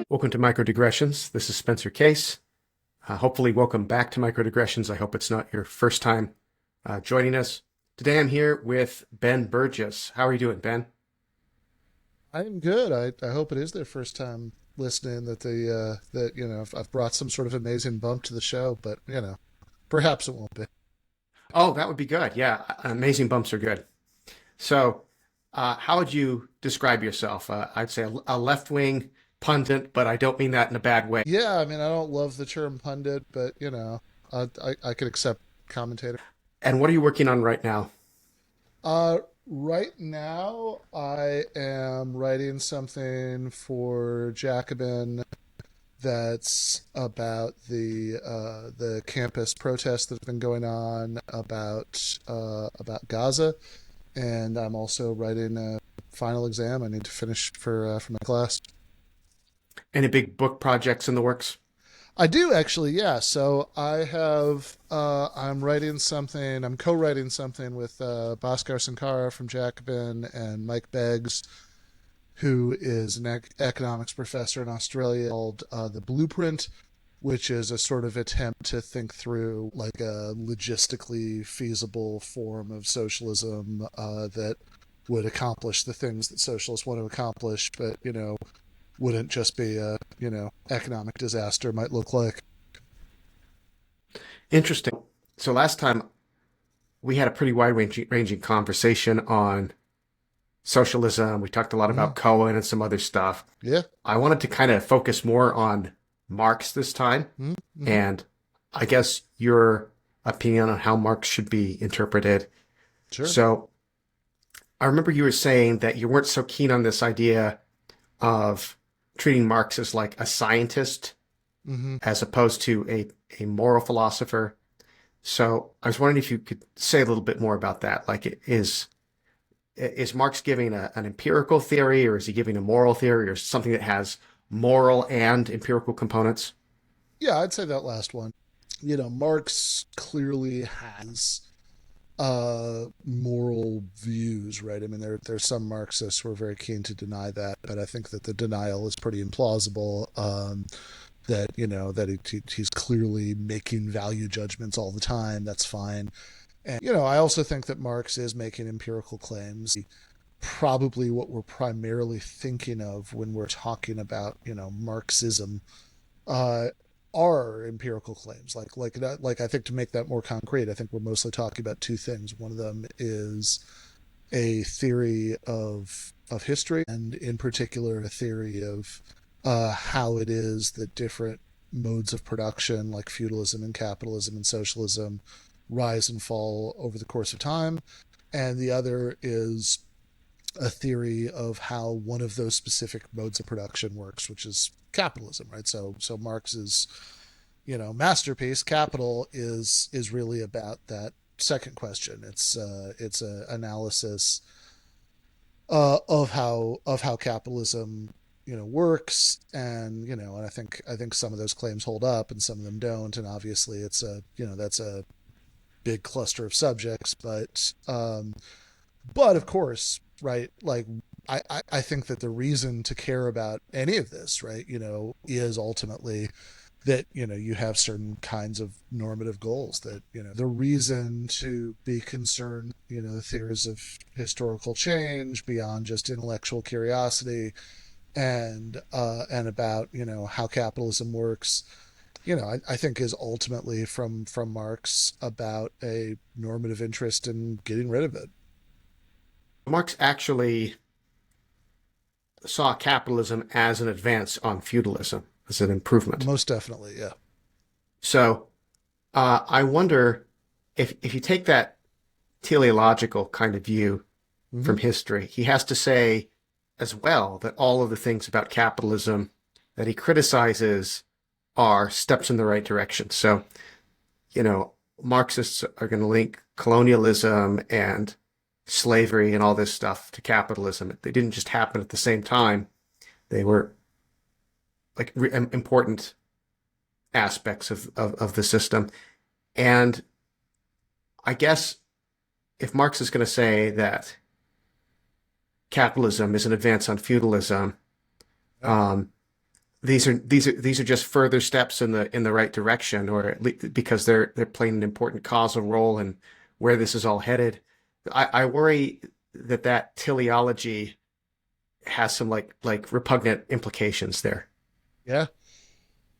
Welcome to Micro-Digressions. This is Spencer Case. Hopefully, welcome back to Micro-Digressions. I hope it's not your first time joining us. Today, I'm here with Ben Burgis. How are you doing, Ben? I'm good. I hope it is their first time listening. I've brought some sort of amazing bump to the show, but perhaps it won't be. Oh, that would be good. Yeah, amazing bumps are good. So, how would you describe yourself? I'd say a left-wing pundit, but I don't mean that in a bad way. Yeah, I mean I don't love the term pundit, but I could accept commentator. And what are you working on right now? Right now I am writing something for Jacobin that's about the campus protests that have been going on about Gaza, and I'm also writing a final exam I need to finish for my class. Any big book projects in the works? I do actually, yeah. So I'm writing something. I'm co-writing something with Bhaskar Sankara from Jacobin and Mike Beggs, who is an economics professor in Australia, called The Blueprint, which is a sort of attempt to think through like a logistically feasible form of socialism that would accomplish the things that socialists want to accomplish, but wouldn't just be a economic disaster might look like. Interesting. So last time we had a pretty wide-ranging conversation on socialism. We talked a lot Mm, about Cohen and some other stuff. yeah. I wanted to kind of focus more on Marx this time, Mm, mm-hmm. and I guess your opinion on how Marx should be interpreted. Sure. So I remember you were saying that you weren't so keen on this idea of treating Marx as like a scientist Mm-hmm. as opposed to a moral philosopher. So I was wondering if you could say a little bit more about that. Like, is Marx giving an empirical theory, or is he giving a moral theory, or something that has moral and empirical components? Yeah, I'd say that last one. Marx clearly has moral views, right? I mean, there's some Marxists who are very keen to deny that, but I think that the denial is pretty implausible. That he's clearly making value judgments all the time. That's fine. And I also think that Marx is making empirical claims. Probably what we're primarily thinking of when we're talking about Marxism uh, are empirical claims. Like I think to make that more concrete, I think we're mostly talking about two things. One of them is a theory of history, and in particular, a theory of how it is that different modes of production, like feudalism and capitalism and socialism, rise and fall over the course of time. And the other is a theory of how one of those specific modes of production works, which is capitalism, right? So Marx's masterpiece, Capital, is really about that second question. It's a analysis of how capitalism works, and I think some of those claims hold up and some of them don't, and obviously it's a that's a big cluster of subjects, but of course, right, like I think that the reason to care about any of this, right, is ultimately that you have certain kinds of normative goals, that the reason to be concerned, theories of historical change beyond just intellectual curiosity, and about how capitalism works, I think is ultimately from Marx about a normative interest in getting rid of it. Marx actually saw capitalism as an advance on feudalism, as an improvement. Most definitely, yeah. So I wonder if you take that teleological kind of view Mm-hmm. from history, he has to say as well that all of the things about capitalism that he criticizes are steps in the right direction. So, Marxists are going to link colonialism and slavery and all this stuff to capitalism. They didn't just happen at the same time. They were like important aspects of the system. And I guess if Marx is going to say that capitalism is an advance on feudalism, Yeah. um, these are just further steps in the right direction, or because they're playing an important causal role in where this is all headed. I worry that that teleology has some like repugnant implications there. Yeah.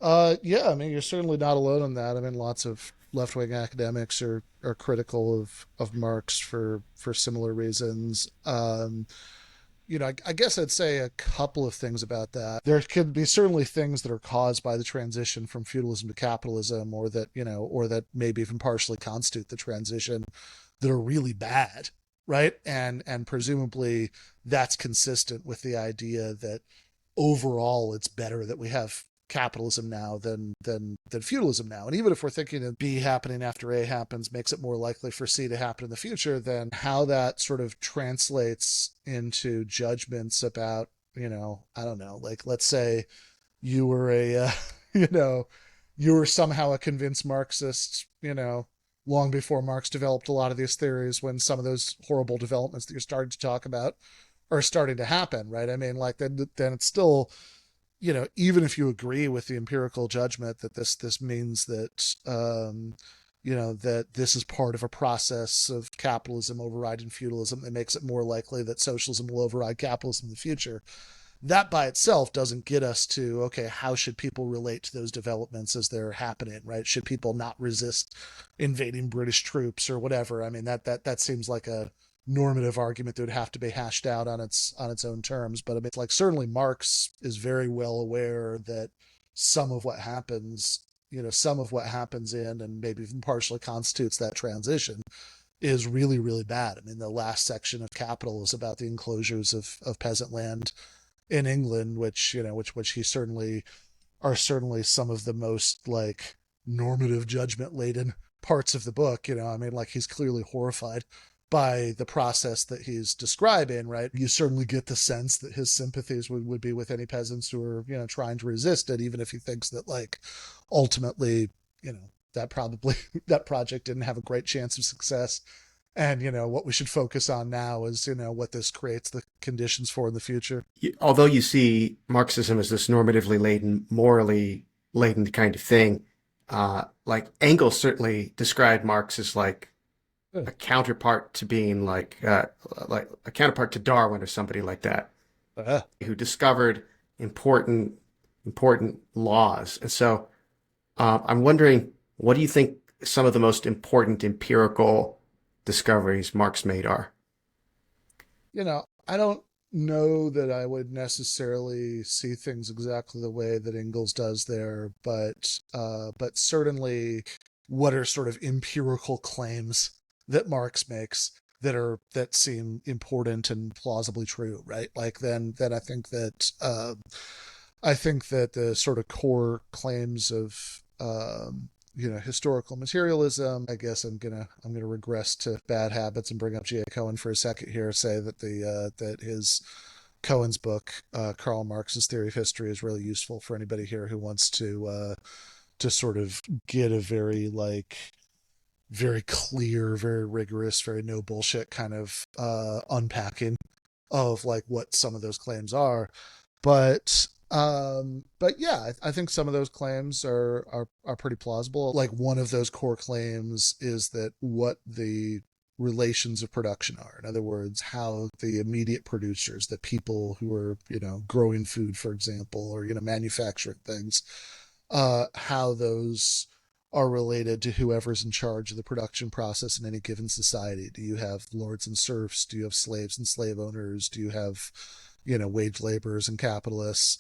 Yeah, I mean, you're certainly not alone in that. I mean, lots of left-wing academics are critical of Marx for similar reasons. I guess I'd say a couple of things about that. There could be certainly things that are caused by the transition from feudalism to capitalism, or that maybe even partially constitute the transition, that are really bad, right? And presumably that's consistent with the idea that overall it's better that we have capitalism now than feudalism now. And even if we're thinking of B happening after A happens makes it more likely for C to happen in the future, then how that sort of translates into judgments about, I don't know, like let's say you were you know, you were somehow a convinced Marxist, long before Marx developed a lot of these theories, when some of those horrible developments that you're starting to talk about are starting to happen, right? I mean, like then it's still, even if you agree with the empirical judgment that this means that, that this is part of a process of capitalism overriding feudalism that makes it more likely that socialism will override capitalism in the future. That by itself doesn't get us to, okay, how should people relate to those developments as they're happening, right? Should people not resist invading British troops or whatever? I mean, that seems like a normative argument that would have to be hashed out on its own terms. But I mean, it's like certainly Marx is very well aware that some of what happens, some of what happens in and maybe even partially constitutes that transition is really, really bad. I mean, the last section of Capital is about the enclosures of peasant land in England, which he certainly are certainly some of the most like normative judgment laden parts of the book. I mean, like he's clearly horrified by the process that he's describing, right? You certainly get the sense that his sympathies would be with any peasants who are, trying to resist it, even if he thinks that like ultimately, that probably that project didn't have a great chance of success. And what we should focus on now is what this creates the conditions for in the future. Although you see Marxism as this normatively laden, morally laden kind of thing, like Engels certainly described Marx as like a counterpart to being like a counterpart to Darwin or somebody like that, Uh, who discovered important important laws. And so I'm wondering, what do you think some of the most important empirical discoveries Marx made are? I don't know that I would necessarily see things exactly the way that Ingalls does there, but certainly what are sort of empirical claims that Marx makes that seem important and plausibly true, right? Like then I think that the sort of core claims of historical materialism. I guess I'm gonna regress to bad habits and bring up G.A. Cohen for a second here. Say that that his Cohen's book, Karl Marx's Theory of History, is really useful for anybody here who wants to sort of get a very clear, very rigorous, very no bullshit kind of unpacking of like what some of those claims are. But yeah, I think some of those claims are pretty plausible. Like one of those core claims is that what the relations of production are. In other words, how the immediate producers, the people who are, growing food, for example, or, manufacturing things, how those are related to whoever's in charge of the production process in any given society. Do you have lords and serfs? Do you have slaves and slave owners? Do you have, wage laborers and capitalists?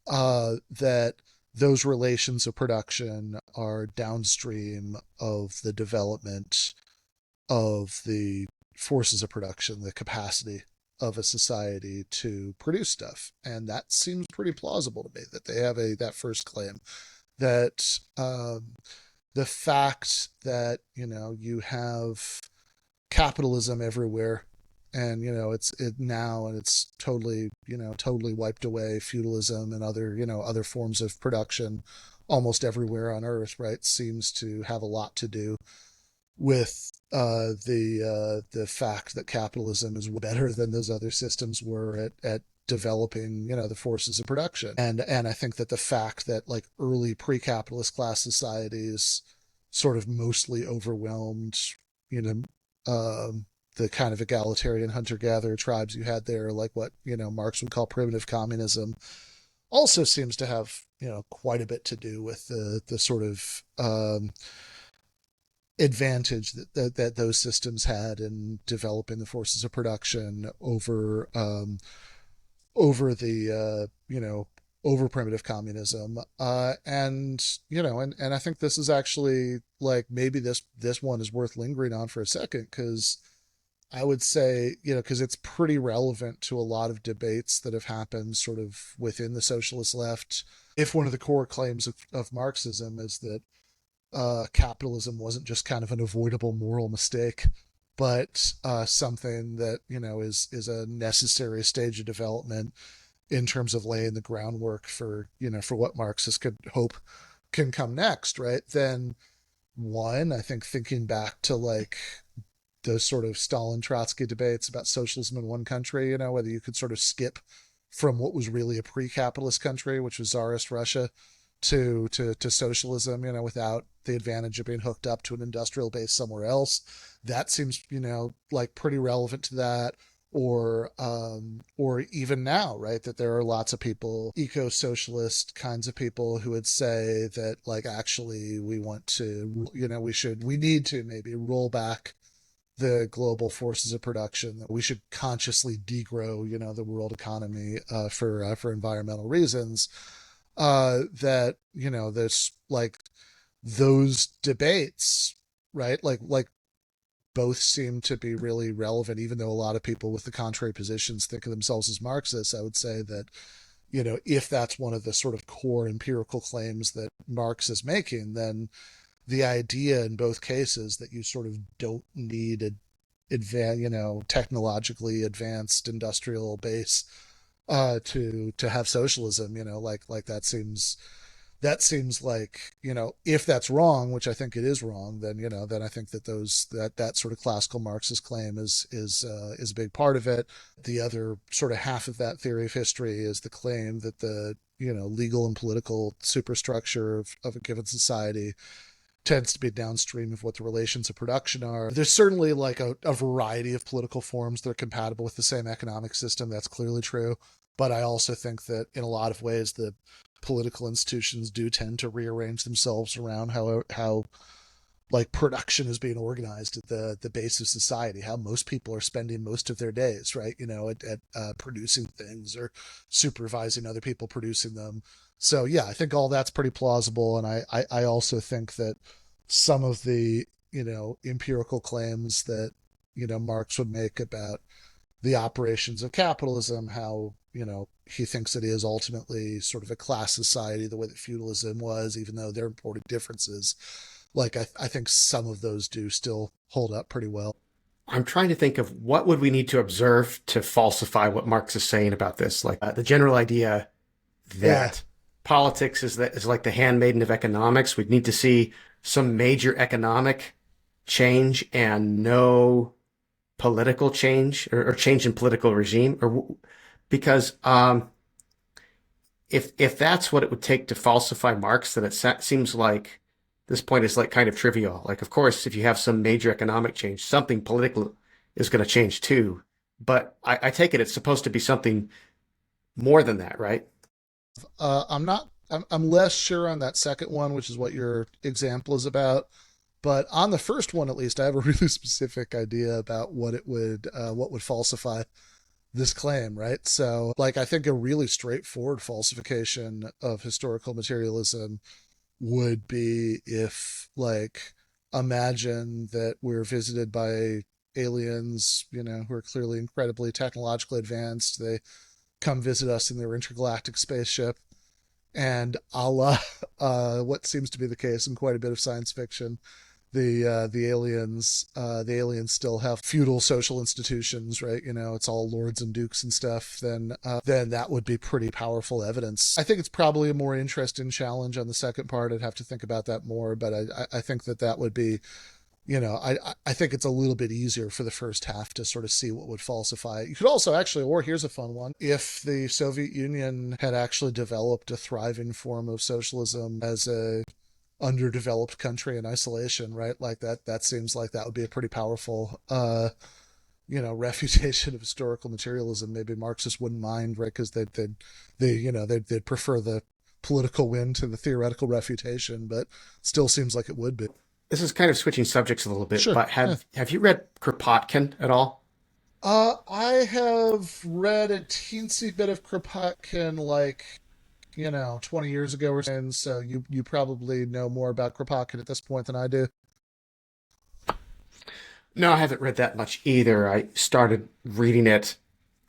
That those relations of production are downstream of the development of the forces of production, the capacity of a society to produce stuff. And that seems pretty plausible to me that they have that first claim that the fact that you have capitalism everywhere, and it's it now, and it's totally wiped away feudalism and other forms of production almost everywhere on earth, right, seems to have a lot to do with the fact that capitalism is better than those other systems were at developing, the forces of production. And I think that the fact that like early pre-capitalist class societies sort of mostly overwhelmed, you know, the kind of egalitarian hunter-gatherer tribes you had there, like what, Marx would call primitive communism, also seems to have, quite a bit to do with the sort of advantage that those systems had in developing the forces of production over the over primitive communism, and I think this is actually like maybe this one is worth lingering on for a second, because I would say, because it's pretty relevant to a lot of debates that have happened sort of within the socialist left. If one of the core claims of Marxism is that capitalism wasn't just kind of an avoidable moral mistake, but something that is a necessary stage of development in terms of laying the groundwork for for what Marxists could hope can come next, right? Then one, I think thinking back to like those sort of Stalin Trotsky debates about socialism in one country, whether you could sort of skip from what was really a pre-capitalist country, which was Tsarist Russia, to socialism, without the advantage of being hooked up to an industrial base somewhere else. That seems, like pretty relevant to that. Or even now, right, that there are lots of people, eco-socialist kinds of people, who would say that like actually we want to, we need to maybe roll back the global forces of production, that we should consciously degrow, the world economy for environmental reasons. That there's like those debates, right? Like both seem to be really relevant, even though a lot of people with the contrary positions think of themselves as Marxists. I would say that, if that's one of the sort of core empirical claims that Marx is making, then the idea in both cases that you sort of don't need technologically advanced industrial base to have socialism, like that seems like, if that's wrong, which I think it is wrong, then I think that that sort of classical Marxist claim is a big part of it. The other sort of half of that theory of history is the claim that the legal and political superstructure of a given society tends to be downstream of what the relations of production are. There's certainly like a variety of political forms that are compatible with the same economic system. That's clearly true. But I also think that in a lot of ways, the political institutions do tend to rearrange themselves around how like production is being organized at the base of society, how most people are spending most of their days, right? At producing things or supervising other people producing them. So yeah, I think all that's pretty plausible. And I also think that some of the, empirical claims that, Marx would make about the operations of capitalism, how, he thinks it is ultimately sort of a class society, the way that feudalism was, even though there are important differences. Like, I think some of those do still hold up pretty well. I'm trying to think of what would we need to observe to falsify what Marx is saying about this. Like the general idea Yeah. that politics is like the handmaiden of economics. We'd need to see some major economic change and no political change or change in political regime, or because if that's what it would take to falsify Marx, then it seems like this point is like kind of trivial. Like, of course, if you have some major economic change, something political is going to change too. But I take it it's supposed to be something more than that, right? I'm not. I'm less sure on that second one, which is what your example is about. But on the first one, at least, I have a really specific idea about what would falsify this claim, right? So, like, I think a really straightforward falsification of historical materialism would be if, like, imagine that we're visited by aliens, who are clearly incredibly technologically advanced. They come visit us in their intergalactic spaceship, and a la what seems to be the case in quite a bit of science fiction, the aliens still have feudal social institutions, right? It's all lords and dukes and stuff. Then that would be pretty powerful evidence. I think it's probably a more interesting challenge on the second part. I'd have to think about that more, but I think that would be I think it's a little bit easier for the first half to sort of see what would falsify it. You could also actually, or here's a fun one, if the Soviet Union had actually developed a thriving form of socialism as a underdeveloped country in isolation, right? Like that seems like that would be a pretty powerful refutation of historical materialism. Maybe Marxists wouldn't mind, right? Because they'd prefer the political win to the theoretical refutation, but still seems like it would be. This is kind of switching subjects a little bit, Sure. but Yeah. have you read Kropotkin at all? I have read a teensy bit of Kropotkin, like 20 years ago or something. So you probably know more about Kropotkin at this point than I do. No, I haven't read that much either. I started reading it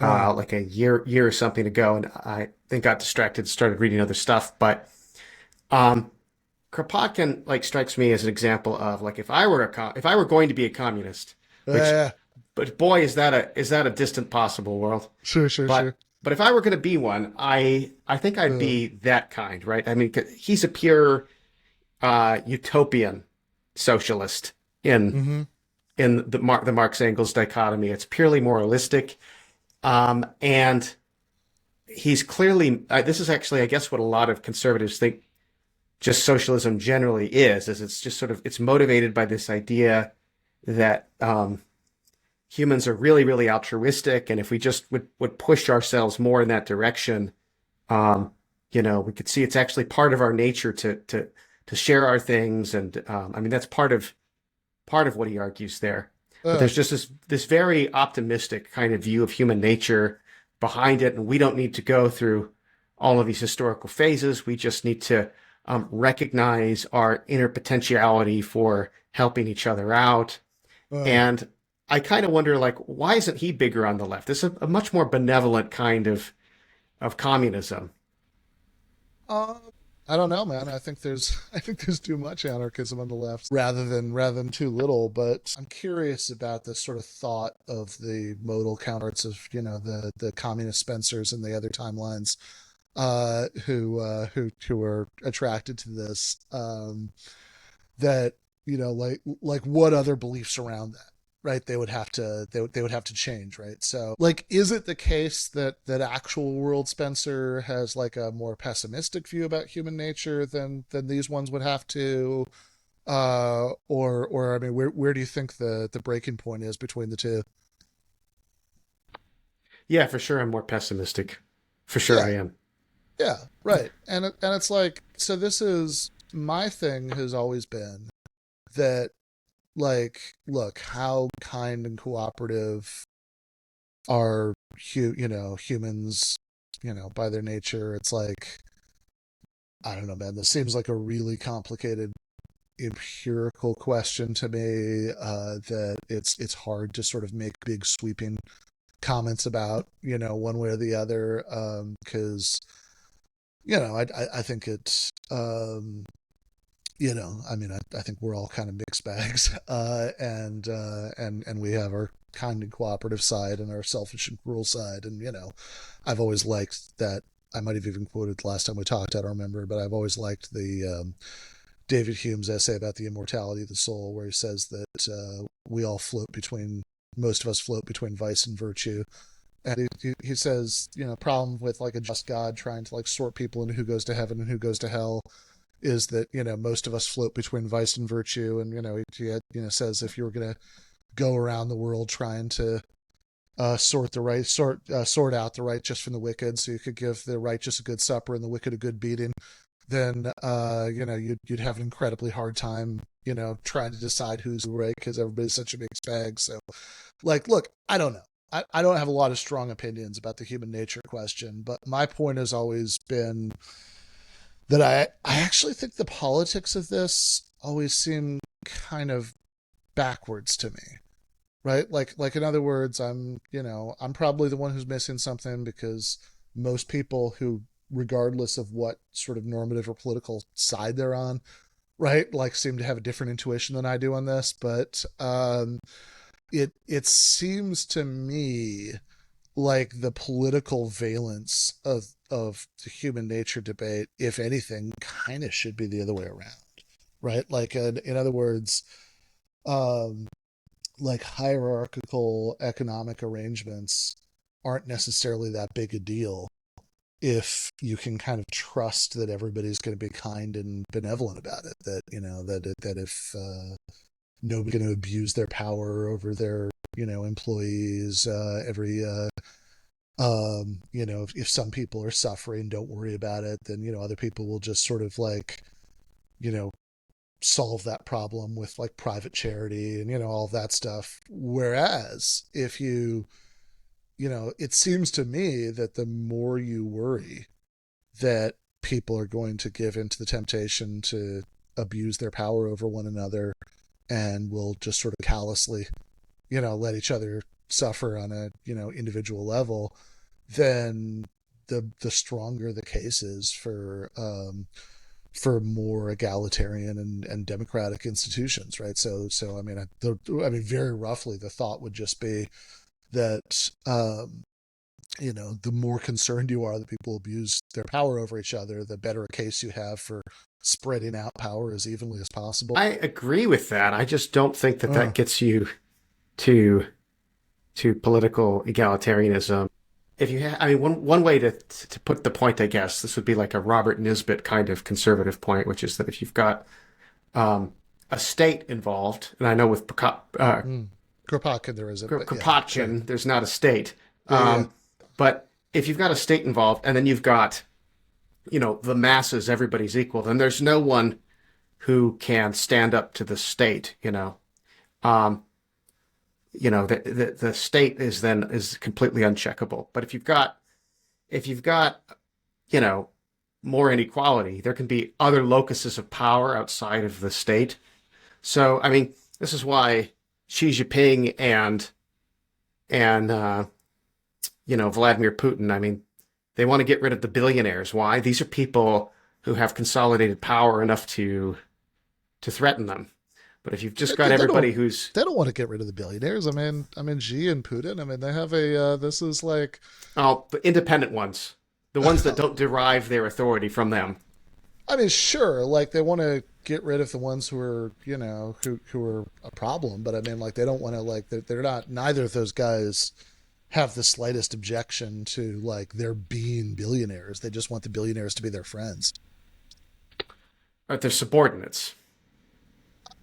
Uh, like a year or something ago, and I then got distracted, started reading other stuff. But um, Kropotkin like strikes me as an example of like if I were going to be a communist, which yeah. but boy is that a distant possible world. Sure, sure, But sure. but if I were going to be one, I think I'd Uh, be that kind, right? I mean, 'cause he's a pure utopian socialist in mm-hmm. the Marx Engels dichotomy. It's purely moralistic, and he's clearly this is actually I guess what a lot of conservatives think just socialism generally is it's just sort of it's motivated by this idea that humans are really altruistic, and if we just would push ourselves more in that direction, um, we could see it's actually part of our nature to share our things, and I mean that's part of what he argues there. But Uh, there's just this very optimistic kind of view of human nature behind it, and we don't need to go through all of these historical phases. We just need to recognize our inner potentiality for helping each other out. uh, And I kind of wonder, like, why isn't he bigger on the left? This is a much more benevolent kind of communism. uh, I don't know, man. I think there's too much anarchism on the left rather than too little. But I'm curious about this sort of thought of the modal counterparts of the communist Spencers and the other timelines, who are attracted to this. That like what other beliefs around that, right? They would have to change, right? So like, is it the case that actual world Spencer has like a more pessimistic view about human nature than these ones would have to, or I mean, where do you think the breaking point is between the two? Yeah, for sure, I'm more pessimistic. For sure, Yeah, I am. yeah, right. And it's like, so this is my thing has always been that, like, look how kind and cooperative are humans, by their nature. It's like, I don't know, man, this seems like a really complicated empirical question to me, that it's hard to sort of make big sweeping comments about, one way or the other, because I think it's, I mean, I think we're all kind of mixed bags, and we have our kind and cooperative side and our selfish and cruel side, and I've always liked that. I might have even quoted the last time we talked, I don't remember, but I've always liked the David Hume's essay about the immortality of the soul, where he says that we all float between, most of us float between vice and virtue, and he says, problem with like a just God trying to like sort people into who goes to heaven and who goes to hell is that most of us float between vice and virtue, and he says if you were going to go around the world trying to sort out the righteous from the wicked, so you could give the righteous a good supper and the wicked a good beating, then you'd have an incredibly hard time trying to decide who's right, because everybody's such a mixed bag. So like, look, I don't know. I don't have a lot of strong opinions about the human nature question, but my point has always been that I actually think the politics of this always seem kind of backwards to me, right? Like in other words, I'm probably the one who's missing something, because most people who, regardless of what sort of normative or political side they're on, right, like seem to have a different intuition than I do on this. But it seems to me like the political valence of the human nature debate, if anything, kind of should be the other way around, right? Like, in other words, um, like hierarchical economic arrangements aren't necessarily that big a deal if you can kind of trust that everybody's going to be kind and benevolent about it. That that if nobody's going to abuse their power over their employees, every if some people are suffering, don't worry about it. Then other people will just sort of like you know solve that problem with like private charity and all of that stuff. Whereas if it seems to me that the more you worry that people are going to give into the temptation to abuse their power over one another and will just sort of callously, let each other suffer on a, individual level, then the stronger the case is for more egalitarian and democratic institutions, right? So I mean, very roughly, the thought would just be that the more concerned you are that people abuse their power over each other, the better a case you have for spreading out power as evenly as possible. I agree with that. I just don't think that Uh, that gets you to political egalitarianism. If you I mean, one way to put the point, I guess, this would be like a Robert Nisbet kind of conservative point, which is that if you've got a state involved, and I know with mm. Kropotkin there isn't, but yeah, sure. Kropotkin, there's not a state, Yeah, yeah. but if you've got a state involved, and then you've got the masses, everybody's equal, then there's no one who can stand up to the state. Um, the state is completely uncheckable. But if you've got you know more inequality, there can be other locuses of power outside of the state. So I mean, this is why Xi Jinping and Vladimir Putin. I mean, they want to get rid of the billionaires. Why? These are people who have consolidated power enough to threaten them. But if you've just got They don't everybody who's they don't want to get rid of the billionaires. I mean, Xi and Putin. I mean, they have a. This is like, the independent ones, the ones that don't derive their authority from them. I mean, sure, like they want to get rid of the ones who are, who are a problem. But I mean, like they don't want to like they're not. Neither of those guys have the slightest objection to like their being billionaires. They just want the billionaires to be their friends. They're subordinates.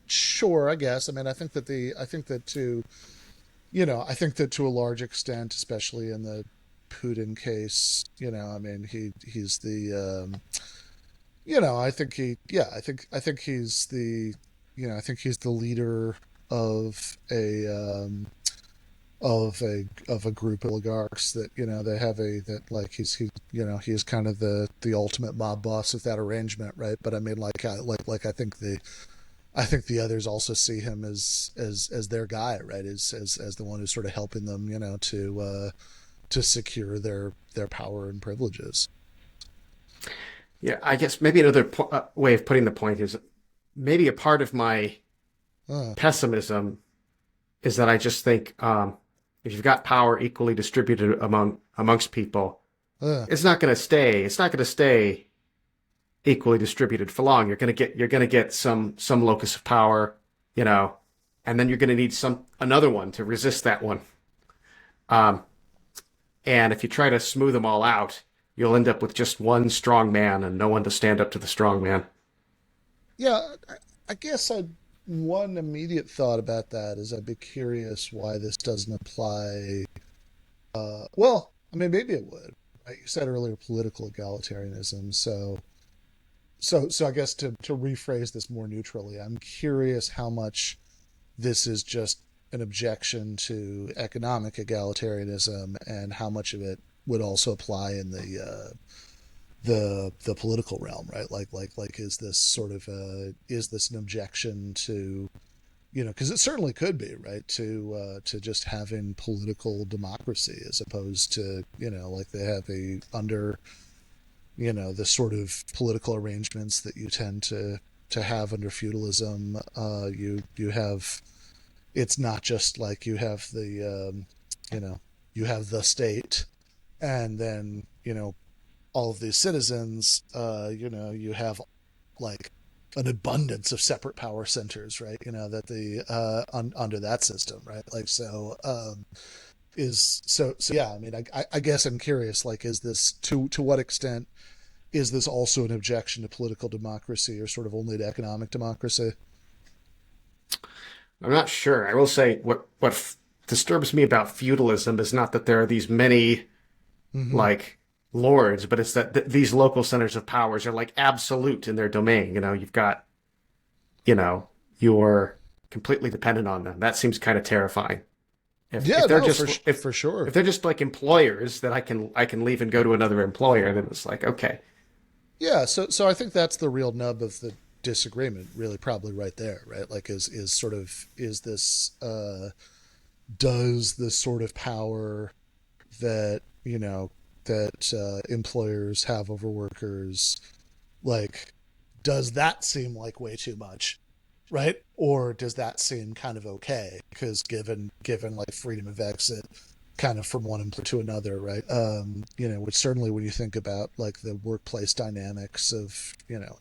Sure, I guess. I mean, I think that to a large extent, especially in the Putin case, I mean, he's the, I think I think he's the, I think he's the leader of a group of oligarchs that they have a that like he's kind of the ultimate mob boss of that arrangement, right? But I mean, like I think the others also see him as their guy, right? As the one who's sort of helping them, to secure their power and privileges. Yeah, I guess maybe another way of putting the point is maybe a part of my Uh, pessimism is that I just think if you've got power equally distributed amongst people, uh, it's not going to stay. It's not going to stay equally distributed for long. You're going to get some locus of power, you know, and then you're going to need another one to resist that one. Um, and if you try to smooth them all out, you'll end up with just one strong man and no one to stand up to the strong man. yeah, I guess one immediate thought about that is I'd be curious why this doesn't apply. Well, I mean, maybe it would. Right? You said earlier political egalitarianism, so I guess to rephrase this more neutrally, I'm curious how much this is just an objection to economic egalitarianism, and how much of it would also apply in the political realm, right? Like is this an objection to because it certainly could be, right, to just having political democracy as opposed to like they have a under the sort of political arrangements that you tend to have under feudalism. You have it's not just like you have you know you have the state, and then all of these citizens. You have like an abundance of separate power centers, right? That the under that system, right? Like so is so yeah. I mean, I guess I'm curious. Like, is this to what extent is this also an objection to political democracy, or sort of only to economic democracy? I'm not sure. I will say what disturbs me about feudalism is not that there are these many Mm-hmm. like lords, but it's that these local centers of powers are like absolute in their domain. You've got, you know, you're completely dependent on them. That seems kind of terrifying. Yeah, If they're no, just for if sure. they're just like employers that I can leave and go to another employer, then it's like, okay. Yeah, so I think that's the real nub of the disagreement, really, probably right there, right? Like, is sort of is this does this sort of power that that employers have over workers, like, does that seem like way too much, right? Or does that seem kind of okay? Because given like freedom of exit, kind of from one employer to another, right? Which certainly when you think about like the workplace dynamics of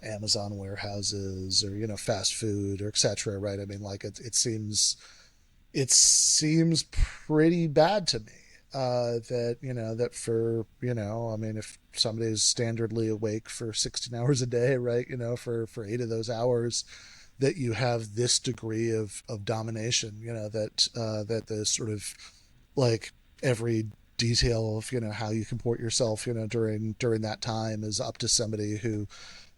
Amazon warehouses or fast food or etc. Right? I mean, like it seems pretty bad to me. That that for I mean, if somebody's standardly awake for 16 hours a day, right, for 8 of those hours, that you have this degree of domination, that the sort of like every detail of how you comport yourself during that time is up to somebody who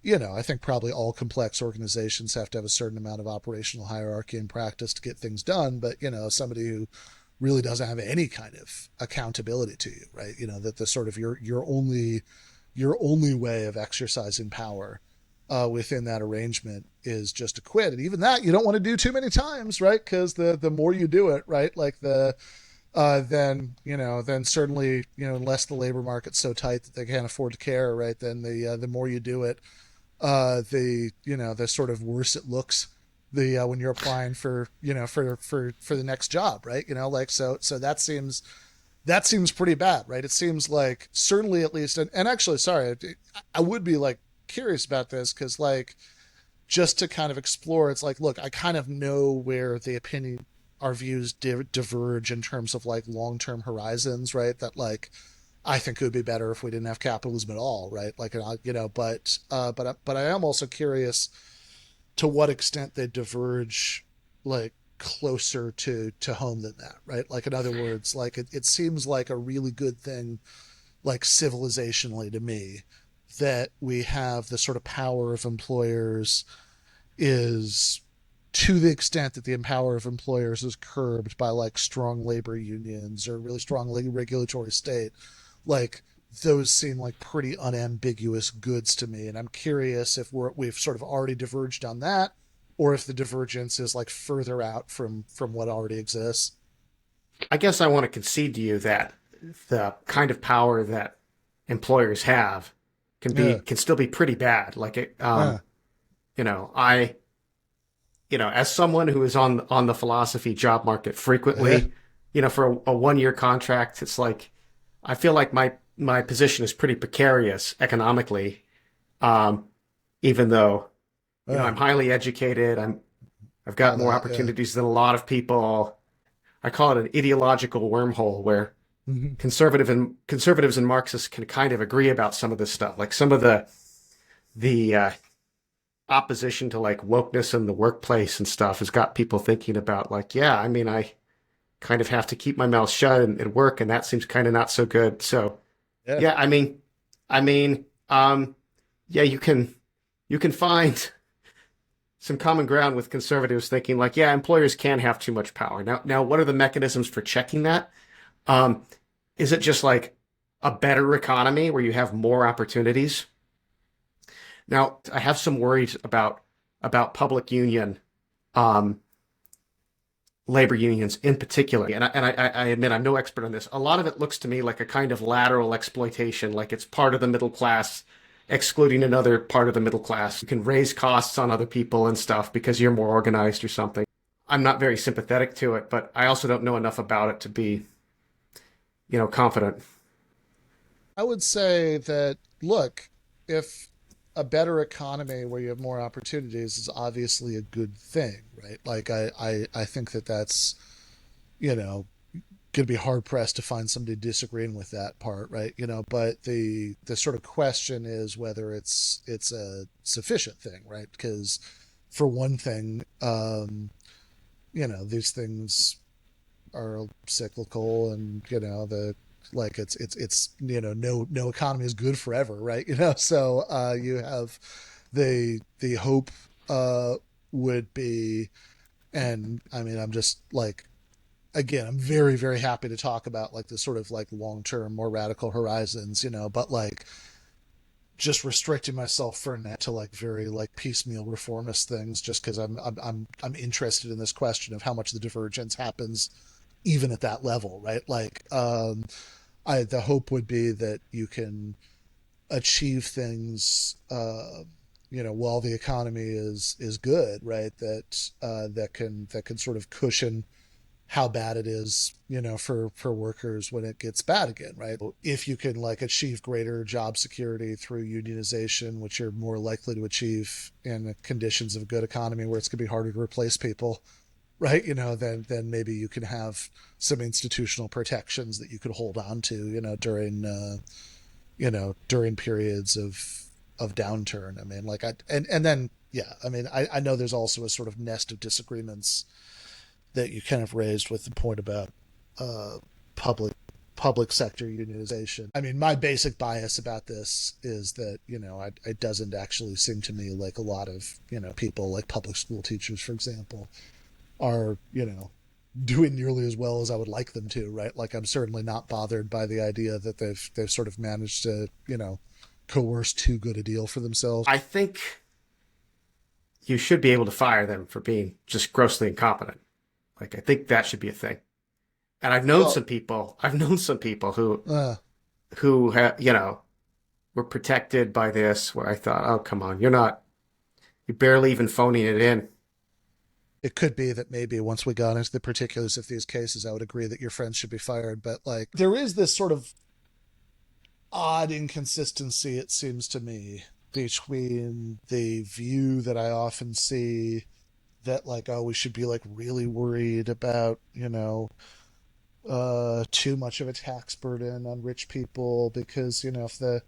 I think probably all complex organizations have to have a certain amount of operational hierarchy and practice to get things done, but somebody who really doesn't have any kind of accountability to you, right? That the sort of your only way of exercising power within that arrangement is just to quit, and even that you don't want to do too many times, right? Because the more you do it, right, like then certainly unless the labor market's so tight that they can't afford to care, right? Then the more you do it, the sort of worse it looks. The when you're applying for for the next job, right? Like so that seems pretty bad, right? It seems like certainly at least, and actually, sorry, I would be like curious about this because like just to kind of explore, it's like, look, I kind of know where the opinion our views diverge in terms of like long-term horizons, right? That like I think it would be better if we didn't have capitalism at all, right? Like, but I am also curious to what extent they diverge, like closer to home than that, right? Like, in other words, like it seems like a really good thing, like civilizationally to me, that we have the sort of power of employers is to the extent that the power of employers is curbed by like strong labor unions or really strong regulatory state, like those seem like pretty unambiguous goods to me. And I'm curious if we've sort of already diverged on that, or if the divergence is like further out from what already exists. I guess I want to concede to you that the kind of power that employers have Yeah. can still be pretty bad. Like Yeah. you know, I, as someone who is on the philosophy job market Yeah. frequently, for a 1 year contract, it's like I feel like my position is pretty precarious economically. Um, Even though, Yeah. I'm highly educated, I've got All more that. Yeah. opportunities than a lot of people. I call it an ideological wormhole where Mm-hmm. conservatives and Marxists can kind of agree about some of this stuff, like some of the opposition to like wokeness in the workplace and stuff has got people thinking about like, yeah, I mean, I kind of have to keep my mouth shut and work, and that seems kind of not so good. So Yeah. yeah, I mean, yeah, you can find some common ground with conservatives thinking like, yeah, employers can have too much power. Now, what are the mechanisms for checking that? Um, is it just like a better economy where you have more opportunities? Now, I have some worries about public union, um, labor unions in particular, and I admit I'm no expert on this. A lot of it looks to me like a kind of lateral exploitation, like it's part of the middle class excluding another part of the middle class. You can raise costs on other people and stuff because you're more organized or something. I'm not very sympathetic to it, but I also don't know enough about it to be, confident. I would say that, look, if a better economy where you have more opportunities is obviously a good thing, right? Like I think that that's, you know, going to be hard pressed to find somebody disagreeing with that part, right? But the sort of question is whether it's a sufficient thing, right? Because for one thing, these things are cyclical, and no economy is good forever, right? So you have the hope would be, and I mean, I'm just like, again, I'm very, very happy to talk about like the sort of like long term, more radical horizons, but like just restricting myself for now to like very like piecemeal reformist things, just because I'm interested in this question of how much the divergence happens even at that level, right? Like, I the hope would be that you can achieve things, while the economy is good, right? That can sort of cushion how bad it is, for workers when it gets bad again, right? If you can like achieve greater job security through unionization, which you're more likely to achieve in conditions of a good economy where it's going to be harder to replace people, right? Then maybe you can have some institutional protections that you could hold on to, during periods of downturn. I mean, like and then yeah, I mean, I know there's also a sort of nest of disagreements that you kind of raised with the point about uh, public public sector unionization. I mean, my basic bias about this is that it doesn't actually seem to me like a lot of people like public school teachers, for example, are doing nearly as well as I would like them to. Right? Like, I'm certainly not bothered by the idea that they've sort of managed to coerce too good a deal for themselves. I think you should be able to fire them for being just grossly incompetent. Like, I think that should be a thing. And I've known Well, some people. I've known some people who uh, who have, were protected by this. Where I thought, oh, come on, you're barely even phoning it in. it could be that maybe once we got into the particulars of these cases, I would agree that your friends should be fired. But like, there is this sort of odd inconsistency, it seems to me, between the view that I often see that like, oh, we should be like really worried about too much of a tax burden on rich people, because if the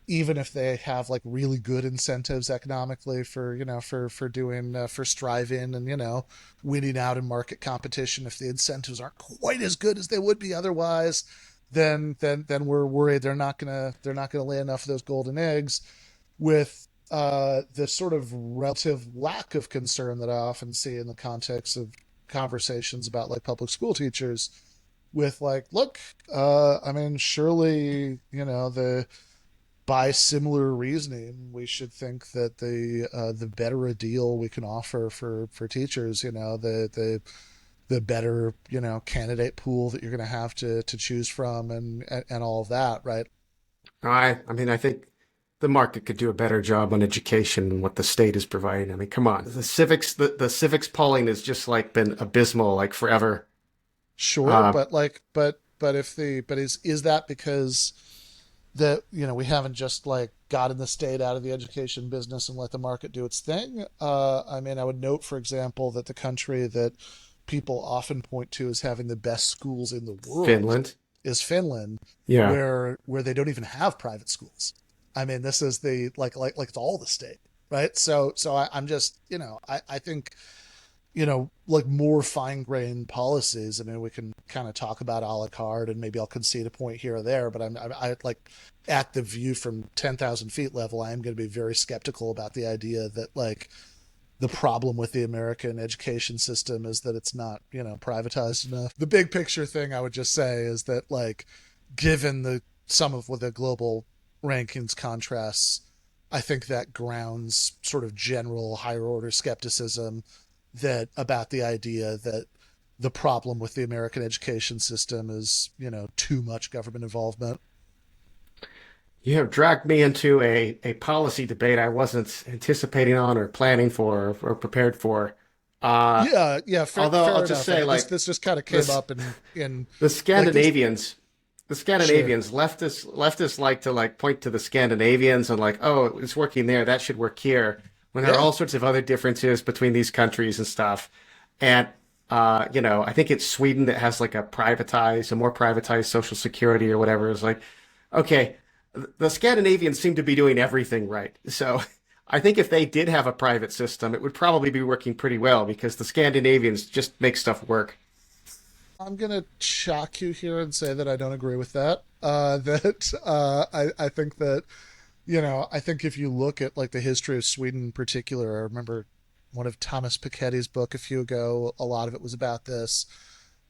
even if they have like really good incentives economically for for doing for striving and winning out in market competition, if the incentives aren't quite as good as they would be otherwise, then we're worried they're not gonna lay enough of those golden eggs. With the sort of relative lack of concern that I often see in the context of conversations about like public school teachers, with like, look, I mean, surely the by similar reasoning, we should think that the better a deal we can offer for teachers, the better candidate pool that you're going to have to choose from, and all of that, right? I mean, I think the market could do a better job on education than what the state is providing. I mean, come on. The civics polling has just like been abysmal, like forever. Sure, Uh, but like, but is that because that we haven't just like gotten the state out of the education business and let the market do its thing? I mean, I would note, for example, that the country that people often point to as having the best schools in the world Finland. is Finland, Yeah. where they don't even have private schools. I mean, this is the like it's all the state, right? I'm just I think like more fine grained policies. I mean, we can kind of talk about a la carte, and maybe I'll concede a point here or there, but I like, at the view from 10,000 feet level, I am going to be very skeptical about the idea that like the problem with the American education system is that it's not, privatized enough. The big picture thing I would just say is that like, given the some of what the global rankings contrasts, I think that grounds sort of general higher order skepticism that about the idea that the problem with the American education system is, too much government involvement. You have dragged me into a policy debate I wasn't anticipating on or planning for or prepared for. Uh, Yeah, yeah, Although I'll fair just enough. I say, mean, this like, this just kind of came this up in the like these. Scandinavians the Sure. Scandinavians, leftists like to like point to the Scandinavians and like, oh, it's working there, that should work here. When there are Yeah. all sorts of other differences between these countries and stuff. And I think it's Sweden that has like a more privatized social security or whatever. It's like, okay, the Scandinavians seem to be doing everything right. So I think if they did have a private system, it would probably be working pretty well because the Scandinavians just make stuff work. I'm gonna shock you here and say that I don't agree with that. I think that I think if you look at like the history of Sweden in particular, I remember one of Thomas Piketty's book a few ago. A lot of it was about this,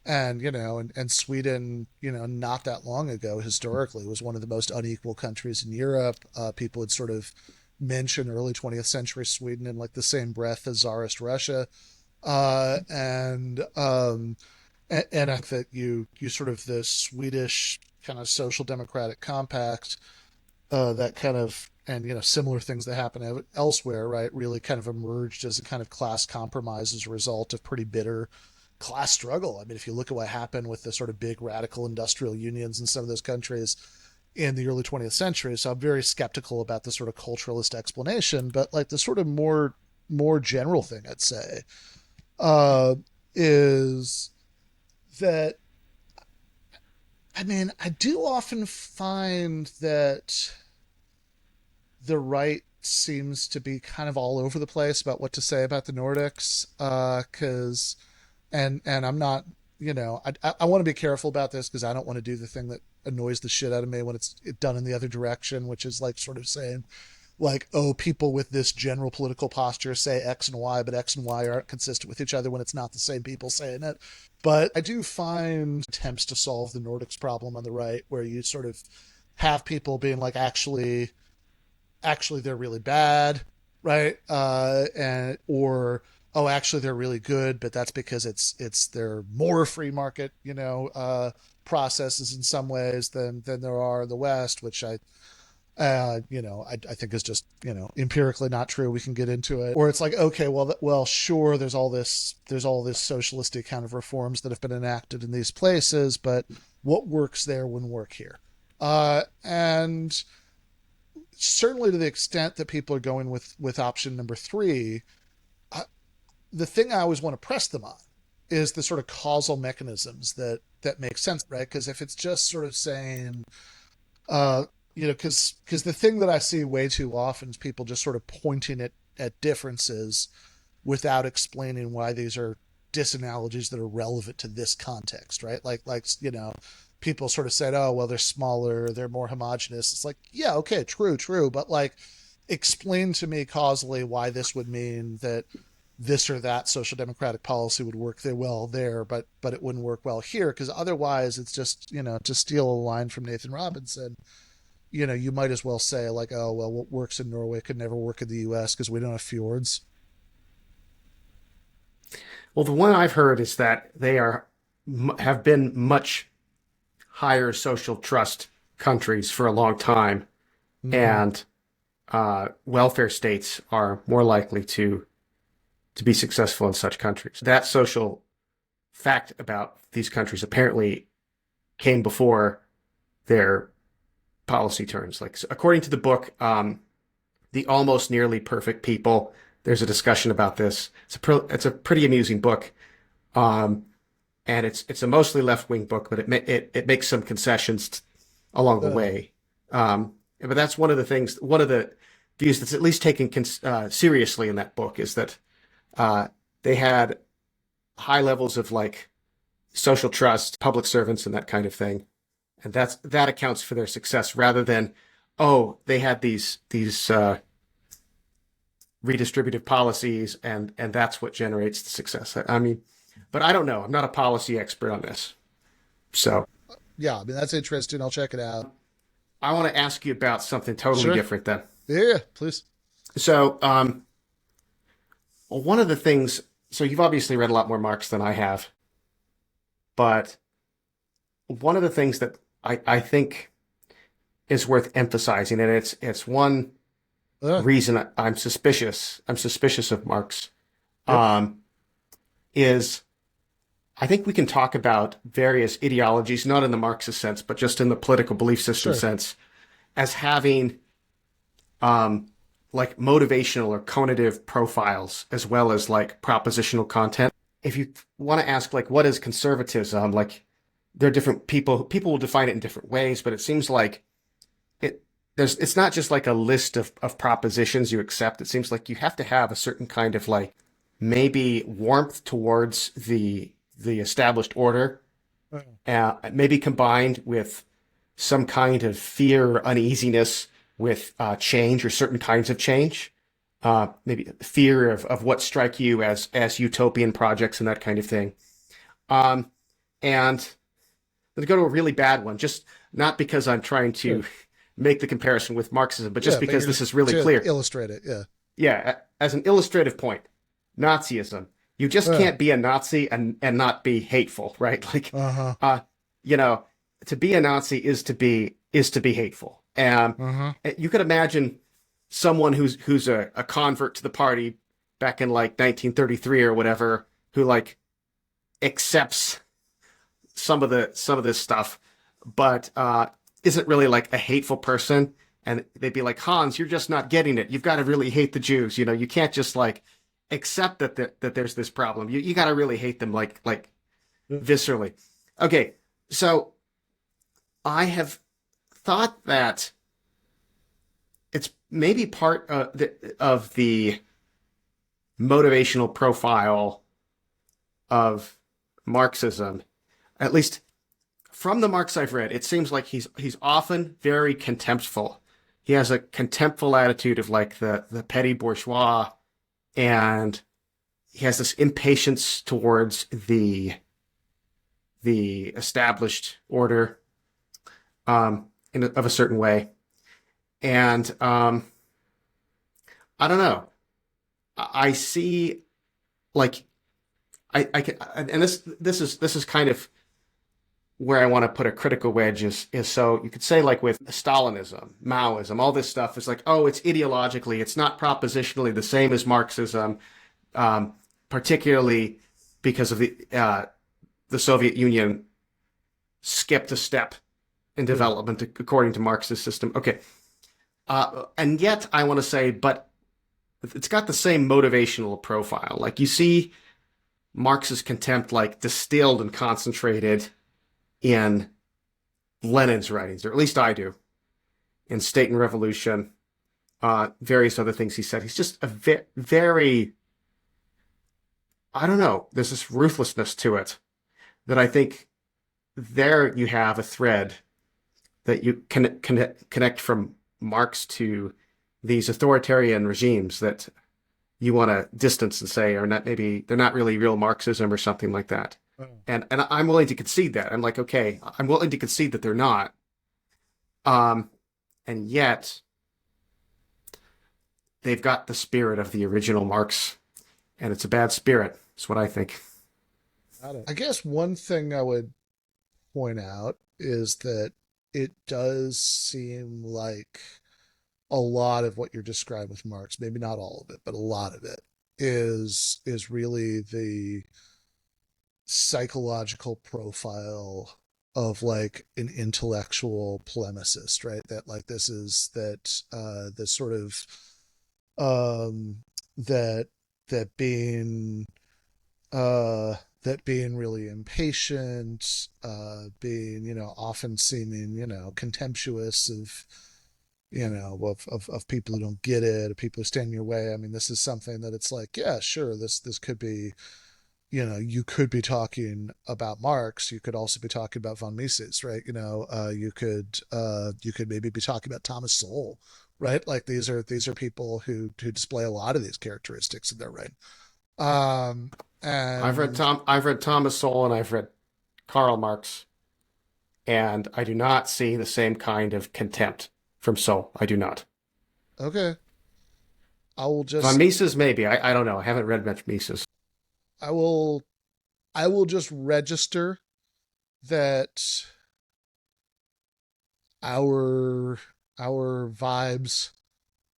and and Sweden, not that long ago, historically, was one of the most unequal countries in Europe. People would sort of mention early 20th century Sweden in like the same breath as Tsarist Russia, and I think that you sort of the Swedish kind of social democratic compact, that kind of, and similar things that happen elsewhere, right, really kind of emerged as a kind of class compromise as a result of pretty bitter class struggle. I mean, if you look at what happened with the sort of big radical industrial unions in some of those countries in the early 20th century, so I'm very skeptical about the sort of culturalist explanation, but like the sort of more general thing I'd say, uh, is that I mean, I do often find that the right seems to be kind of all over the place about what to say about the Nordics. Because and I'm not, I want to be careful about this because I don't want to do the thing that annoys the shit out of me when it's done in the other direction, which is like sort of saying like, oh, people with this general political posture say X and Y, but X and Y aren't consistent with each other when it's not the same people saying it. But I do find attempts to solve the Nordics problem on the right, where you sort of have people being like, actually they're really bad, right? And or oh, actually they're really good, but that's because it's they're more free market, processes in some ways than there are in the West, which I think is just empirically not true. We can get into it. Or it's like, okay, well, sure, there's all this socialistic kind of reforms that have been enacted in these places, but what works there wouldn't work here. And certainly to the extent that people are going with option number three, I, the thing I always want to press them on is the sort of causal mechanisms that make sense, right? Because if it's just sort of saying, uh, because the thing that I see way too often is people just sort of pointing at differences without explaining why these are disanalogies that are relevant to this context, right? People sort of said, oh, well, they're smaller, they're more homogenous. It's like, yeah, okay, true, but like, explain to me causally why this would mean that this or that social democratic policy would work there well there, but it wouldn't work well here, because otherwise it's just to steal a line from Nathan Robinson, you might as well say like, oh, well, what works in Norway could never work in the U.S. because we don't have fjords. Well, the one I've heard is that they have been much higher social trust countries for a long time, Mm-hmm. and welfare states are more likely to be successful in such countries. That social fact about these countries apparently came before their policy turns. Like, so according to the book, "The Almost Nearly Perfect People," there's a discussion about this. It's a pretty amusing book, um, and it's a mostly left wing book, but it makes some concessions along the Uh, way. But that's one of the views that's at least taken seriously in that book is that uh, they had high levels of like social trust, public servants, and that kind of thing, and that accounts for their success rather than, oh, they had these redistributive policies and that's what generates the success. I mean, but I don't know. I'm not a policy expert on this, so yeah, I mean that's interesting. I'll check it out. I want to ask you about something totally Sure. different then. Yeah, please. So, one of the things. So you've obviously read a lot more Marx than I have, but one of the things that I think is worth emphasizing, and it's one Uh, reason I'm suspicious. I'm suspicious of Marx. yep. Um, is I think we can talk about various ideologies, not in the Marxist sense, but just in the political belief system Sure. sense, as having um, like motivational or conative profiles as well as like propositional content. If you want to ask like what is conservatism, like there are different people will define it in different ways, but it seems like it it's not just like a list of propositions you accept. It seems like you have to have a certain kind of like maybe warmth towards the established order, maybe combined with some kind of fear or uneasiness with change or certain kinds of change. Maybe fear of what strike you as utopian projects and that kind of thing. Um, and let's go to a really bad one, just not because I'm trying Sure. to make the comparison with Marxism, but just Yeah, but because you're this is really to clear. illustrate it. Yeah. Yeah, as an illustrative point, Nazism. You just Yeah. can't be a Nazi and not be hateful, right? Like, Uh-huh. uh, you know, to be a Nazi is to be hateful. Uh-huh. You could imagine someone who's a convert to the party back in like 1933 or whatever, who like accepts some of this stuff, but isn't really like a hateful person. And they'd be like, Hans, you're just not getting it. You've got to really hate the Jews. You know, you can't just like accept that there's this problem. You got to really hate them like viscerally. Okay, so I have thought that it's maybe part of the motivational profile of Marxism, at least from the Marx I've read, it seems like he's often very contemptful. He has a contemptful attitude of like the petty bourgeois, and he has this impatience towards the established order of a certain way. And I don't know. I see like I can, and this is kind of where I want to put a critical wedge is so you could say like with Stalinism, Maoism, all this stuff is like, oh, it's ideologically, it's not propositionally the same as Marxism, um, particularly because of the Soviet Union skipped a step in Yeah. development according to Marx's system. Okay, and yet I want to say, but it's got the same motivational profile. Like you see Marx's contempt like distilled and concentrated in Lenin's writings, or at least I do, in State and Revolution, various other things he said. He's just a very, I don't know, there's this ruthlessness to it that I think there you have a thread that you can connect from Marx to these authoritarian regimes that you want to distance and say are not maybe they're not really real Marxism or something like that. Oh. And I'm willing to concede that. I'm like, okay, I'm willing to concede that they're not. Um, and yet they've got the spirit of the original Marx, and it's a bad spirit. That's what I think. Got it. I guess one thing I would point out is that it does seem like a lot of what you're describing with Marx, maybe not all of it, but a lot of it is really the psychological profile of like an intellectual polemicist, right? That like this is that this sort of um that that being that being really impatient, being, often seeming, contemptuous of, of people who don't get it, of people who stand in your way. I mean, this is something that it's like, yeah, sure, this could be, you could be talking about Marx. You could also be talking about von Mises, right? You could maybe be talking about Thomas Sowell, right? Like these are people who display a lot of these characteristics in their writing. Um, and I've read Thomas Sowell and I've read Karl Marx, and I do not see the same kind of contempt from Sowell. I do not. okay, I will Von just, Mises, maybe. I don't know. I haven't read much Mises. I will, I will just register that our our vibes,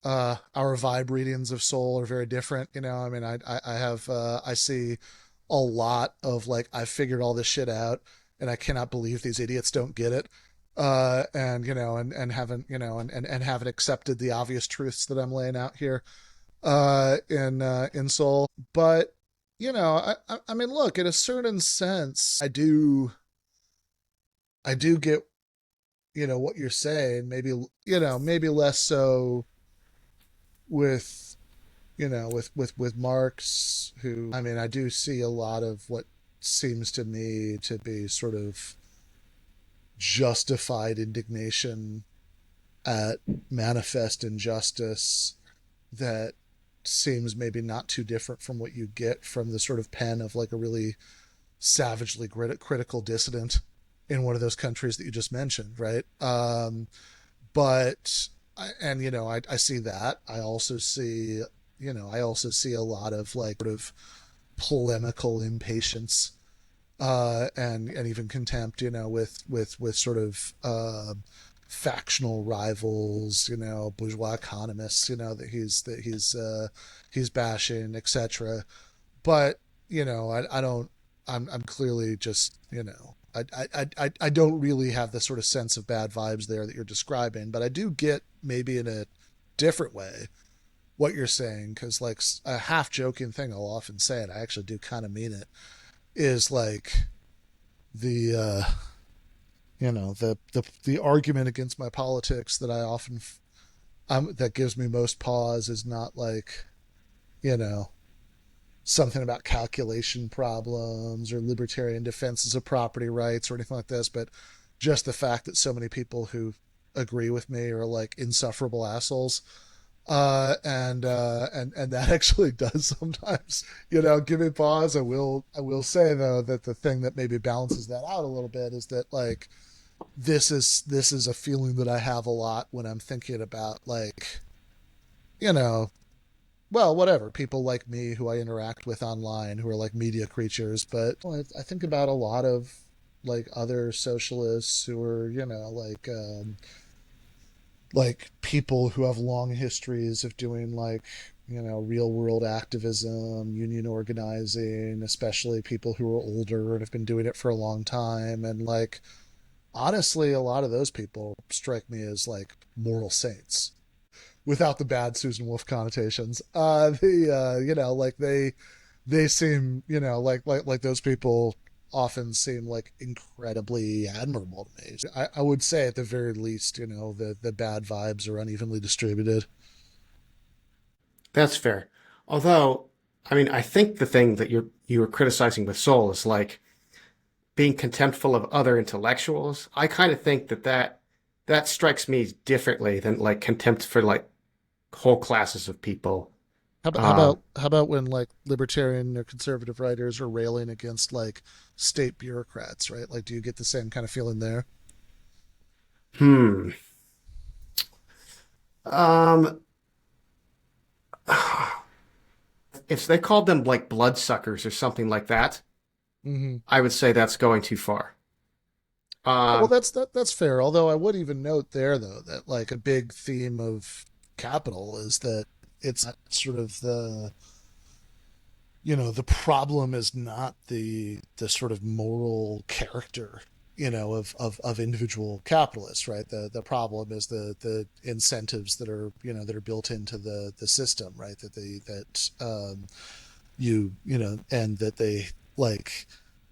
our vibe readings of Soul are very different. I mean, I have, I see a lot of like, I figured all this shit out and I cannot believe these idiots don't get it. And and haven't, and haven't accepted the obvious truths that I'm laying out here in Soul. But I mean, look, in a certain sense, I do get what you're saying. Maybe maybe less so with with Marx, who, I mean, I do see a lot of what seems to me to be sort of justified indignation at manifest injustice that seems maybe not too different from what you get from the sort of pen of like a really savagely critical dissident in one of those countries that you just mentioned, right? But and I see that. I also see a lot of like sort of polemical impatience and even contempt, with sort of factional rivals, bourgeois economists, that he's bashing, etc. But I don't. I'm clearly just I don't really have the sort of sense of bad vibes there that you're describing, but I do get, maybe in a different way, what you're saying, because like a half joking thing I'll often say, and I actually do kind of mean it, is like the the argument against my politics that I often that gives me most pause is not like you know something about calculation problems or libertarian defenses of property rights or anything like this, but just the fact that so many people who agree with me are like insufferable assholes. And that actually does sometimes, give me pause. I will say though that the thing that maybe balances that out a little bit is that like this is a feeling that I have a lot when I'm thinking about like, you know, well, whatever, people like me who I interact with online who are like media creatures, but I think about a lot of like other socialists who are, like people who have long histories of doing like real world activism, union organizing, especially people who are older and have been doing it for a long time. And like honestly, a lot of those people strike me as like moral saints without the bad Susan Wolf connotations. The like they seem, like those people often seem like incredibly admirable to me. I would say at the very least, the bad vibes are unevenly distributed. That's fair. Although, I mean, I think the thing that you were criticizing with Soul is like being contemptful of other intellectuals. I kind of think that strikes me differently than like contempt for like whole classes of people. How about how Um, about how about when like libertarian or conservative writers are railing against like state bureaucrats, right? Like, do you get the same kind of feeling there? hmm. Um, if they called them like bloodsuckers or something like that, Mm-hmm. I would say that's going too far. Well, Um, that's fair. Although I would even note there, though, that like a big theme of Capital is that it's not sort of the problem is not the sort of moral character, of individual capitalists, right? The problem is the incentives that are built into the system, right? That and that they like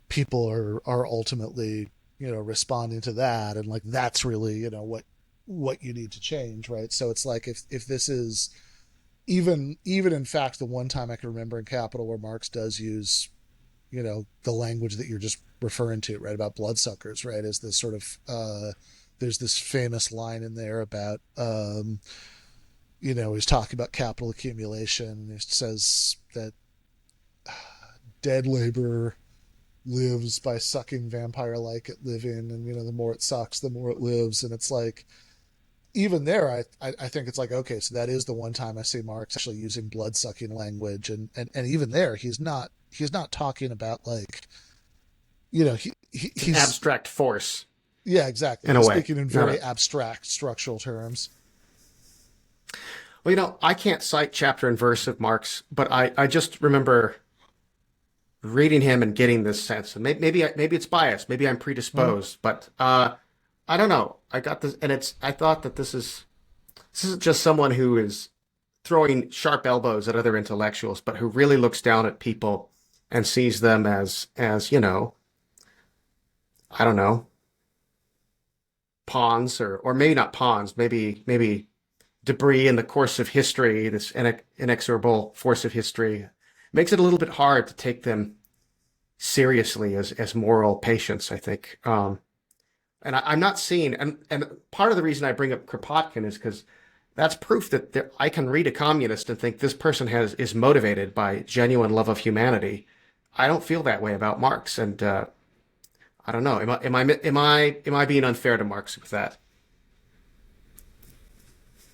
people are ultimately responding to that, and like that's really what you need to change, right? So it's like if this is even in fact the one time I can remember in Capital where Marx does use the language that you're just referring to, right, about bloodsuckers, right, is this sort of there's this famous line in there about he's talking about capital accumulation. He says that dead labor lives by sucking vampire like at living, and the more it sucks the more it lives. And it's like, even there, I think it's like, okay, so that is the one time I see Marx actually using blood sucking language, and even there he's not talking about like it's an he's abstract force yeah, exactly, in a he's way. speaking in Not very a, abstract structural terms. well, I can't cite chapter and verse of Marx, but I just remember reading him and getting this sense, and maybe it's biased, maybe I'm Huh? predisposed, but I don't know. I got this, and I thought that this isn't just someone who is throwing sharp elbows at other intellectuals, but who really looks down at people and sees them as I don't know, pawns or maybe not pawns, maybe debris in the course of history, this inexorable force of history, makes it a little bit hard to take them seriously as moral patients, I think. And I'm not seeing, and part of the reason I bring up Kropotkin is because that's proof that I can read a communist and think this person is motivated by genuine love of humanity. I don't feel that way about Marx, and I don't know. Am I being unfair to Marx with that?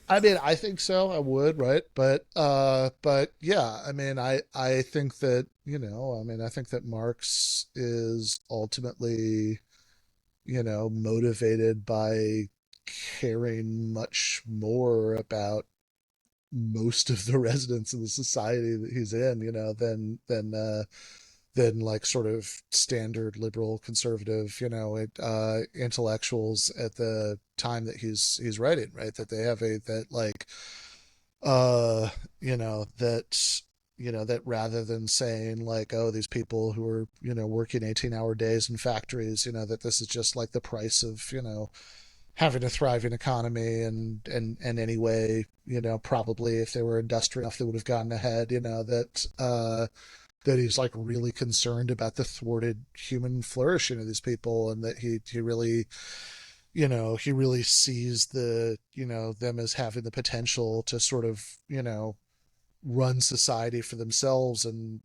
I mean, I think so. I would, right? But yeah, I mean, I think that, I mean, I think that Marx is ultimately, motivated by caring much more about most of the residents of the society that he's in, than like sort of standard liberal conservative, intellectuals at the time that he's writing, right? That they have a that like uh that that rather than saying like, oh, these people who are working 18-hour days in factories, that this is just like the price of having a thriving economy, and anyway, probably if they were industrious enough they would have gotten ahead, that he's like really concerned about the thwarted human flourishing of these people, and that he really he really sees them as having the potential to sort of run society for themselves, and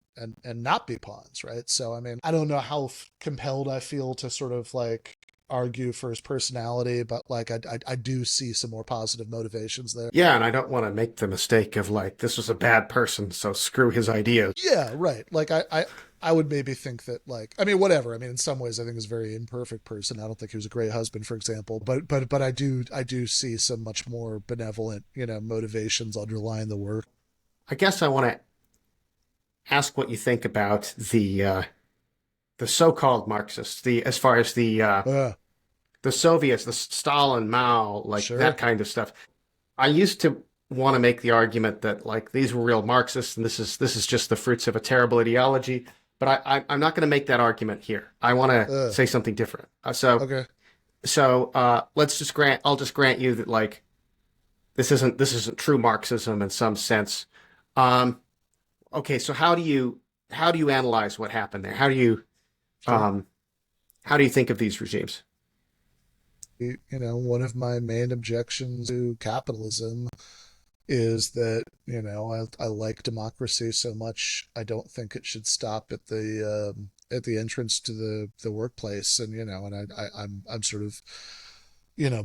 not be pawns, right? So I mean, I don't know how compelled I feel to sort of like argue for his personality, but like I do see some more positive motivations there. Yeah, and I don't want to make the mistake of like this was a bad person, so screw his ideas. Yeah, right. Like I would maybe think that, like, I mean, whatever. I mean, in some ways, I think he's a very imperfect person. I don't think he was a great husband, for example. But I do see some much more benevolent, motivations underlying the work. I guess I want to ask what you think about the so-called Marxists, the as far as Uh, the Soviets, the Stalin, Mao, like that sure. kind of stuff. I used to want to make the argument that like these were real Marxists and this is just the fruits of a terrible ideology. But I'm not going to make that argument here. I want to Uh, say something different. okay. Let's just I'll just grant you that like this isn't true Marxism in some sense. Um, okay, so how do you analyze what happened there? Sure. Um, how do you think of these regimes? One of my main objections to capitalism is that I like democracy so much. I don't think it should stop at the entrance to the workplace, and I'm sort of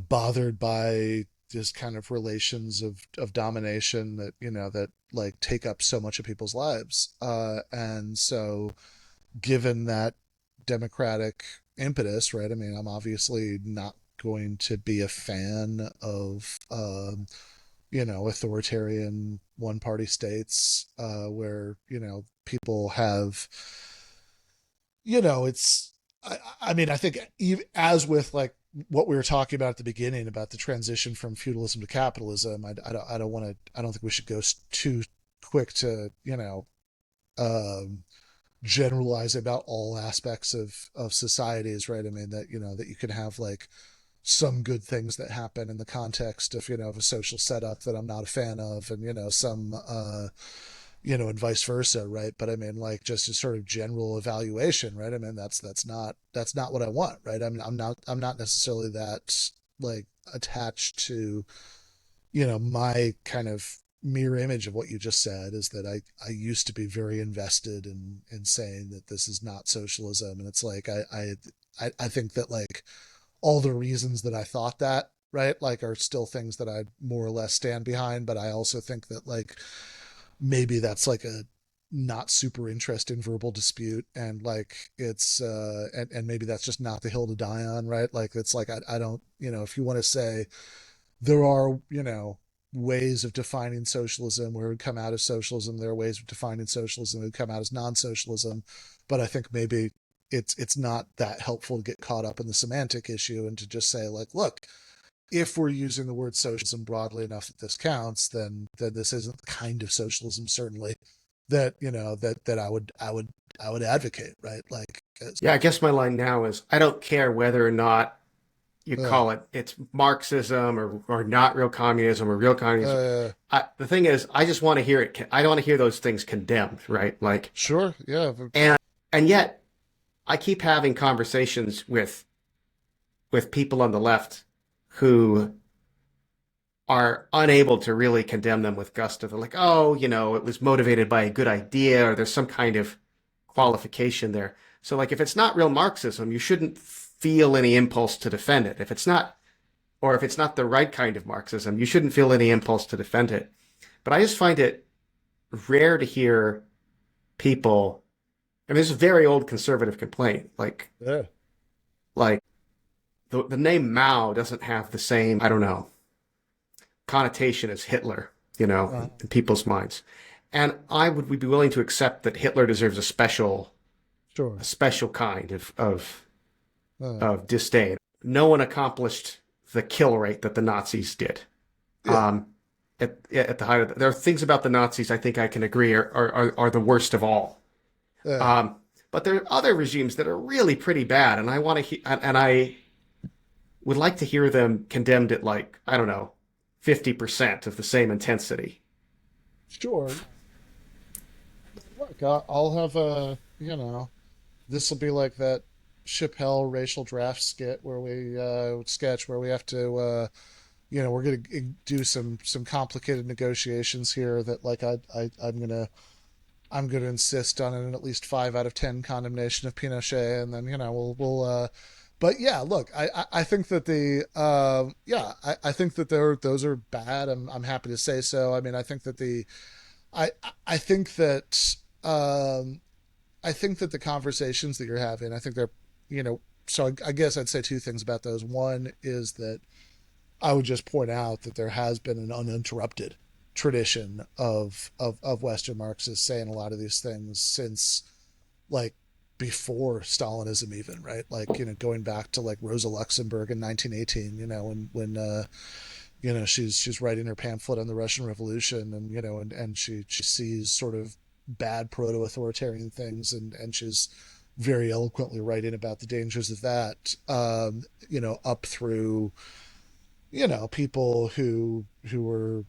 bothered by this kind of relations of domination that that like take up so much of people's lives, and so given that democratic impetus, right? I mean, I'm obviously not going to be a fan of authoritarian one party states, where people have it's I mean, I think as with like what we were talking about at the beginning about the transition from feudalism to capitalism, I don't want to, I don't think we should go too quick to generalize about all aspects of societies, right? I mean, that that you can have like some good things that happen in the context of of a social setup that I'm not a fan of, and some and vice versa, right? But I mean, like, just a sort of general evaluation, right? I mean, that's not what I want, right? I'm not necessarily that like attached to my kind of mirror image of what you just said, is that I used to be very invested in saying that this is not socialism, and it's like I think that like all the reasons that I thought that, right, like, are still things that I more or less stand behind. But I also think that like maybe that's like a not super interesting verbal dispute, and like it's and maybe that's just not the hill to die on, right? Like it's like I don't, if you want to say there are ways of defining socialism where it would come out as socialism. There are ways of defining socialism that would come out as non-socialism. But I think maybe it's not that helpful to get caught up in the semantic issue and to just say like, look, if we're using the word socialism broadly enough that this counts, then this isn't the kind of socialism certainly that I would advocate, right? Like, Yeah, I guess my line now is I don't care whether or not you uh, call it's Marxism or not real communism or real communism. uh, The thing is, I just want to hear it. I don't want to hear those things condemned, right? Like, sure, yeah, and and yet I keep having conversations with people on the left who are unable to really condemn them with gusto. They're like, oh, it was motivated by a good idea, or there's some kind of qualification there. So, like, if it's not real Marxism, you shouldn't feel any impulse to defend it. If it's not, or if it's not the right kind of Marxism, you shouldn't feel any impulse to defend it. But I just find it rare to hear people. I mean, this is a very old conservative complaint. yeah, Like the name Mao doesn't have the same, I don't know, connotation as Hitler, uh, in people's minds. And I would be willing to accept that Hitler deserves sure, a special kind uh, of disdain. No one accomplished the kill rate that the Nazis did. yeah, Um, at the height of there are things about the Nazis I think I can agree are the worst of all. yeah. Um, but there are other regimes that are really pretty bad, and I want to and I would like to hear them condemned at like I don't know 50% of the same intensity. Sure. Look, I'll have a, this will be like that Chappelle racial draft sketch where we have to, we're going to do some complicated negotiations here that like I'm gonna insist on an at least 5 out of 10 condemnation of Pinochet, and then but yeah, look, I think that I think that those are bad. I'm happy to say so. I mean, I I think that um, I think that the conversations that you're having, I think they're, so I guess I'd say two things about those. One is that I would just point out that there has been an uninterrupted tradition of Western Marxists saying a lot of these things since like before Stalinism even, right? Like, going back to like Rosa Luxemburg in 1918, when she's writing her pamphlet on the Russian Revolution, and and she sees sort of bad proto-authoritarian things, and she's very eloquently writing about the dangers of that, up through people who were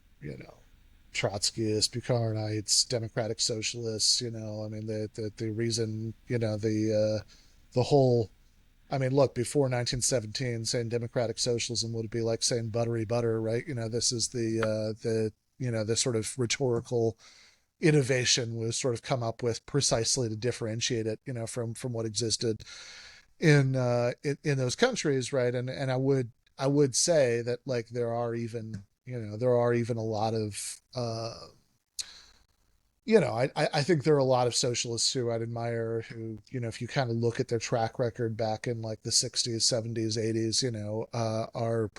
Trotskyists, Bukharinites, democratic socialists. I mean, the reason, the whole, I mean, look, before 1917, saying democratic socialism would be like saying buttery butter, right? This is the sort of rhetorical innovation was sort of come up with precisely to differentiate it, from what existed in those countries, right? And I would say that like there are even a lot of I think there are a lot of socialists who I'd admire who, if you kind of look at their track record back in like the 60s, 70s, 80s, are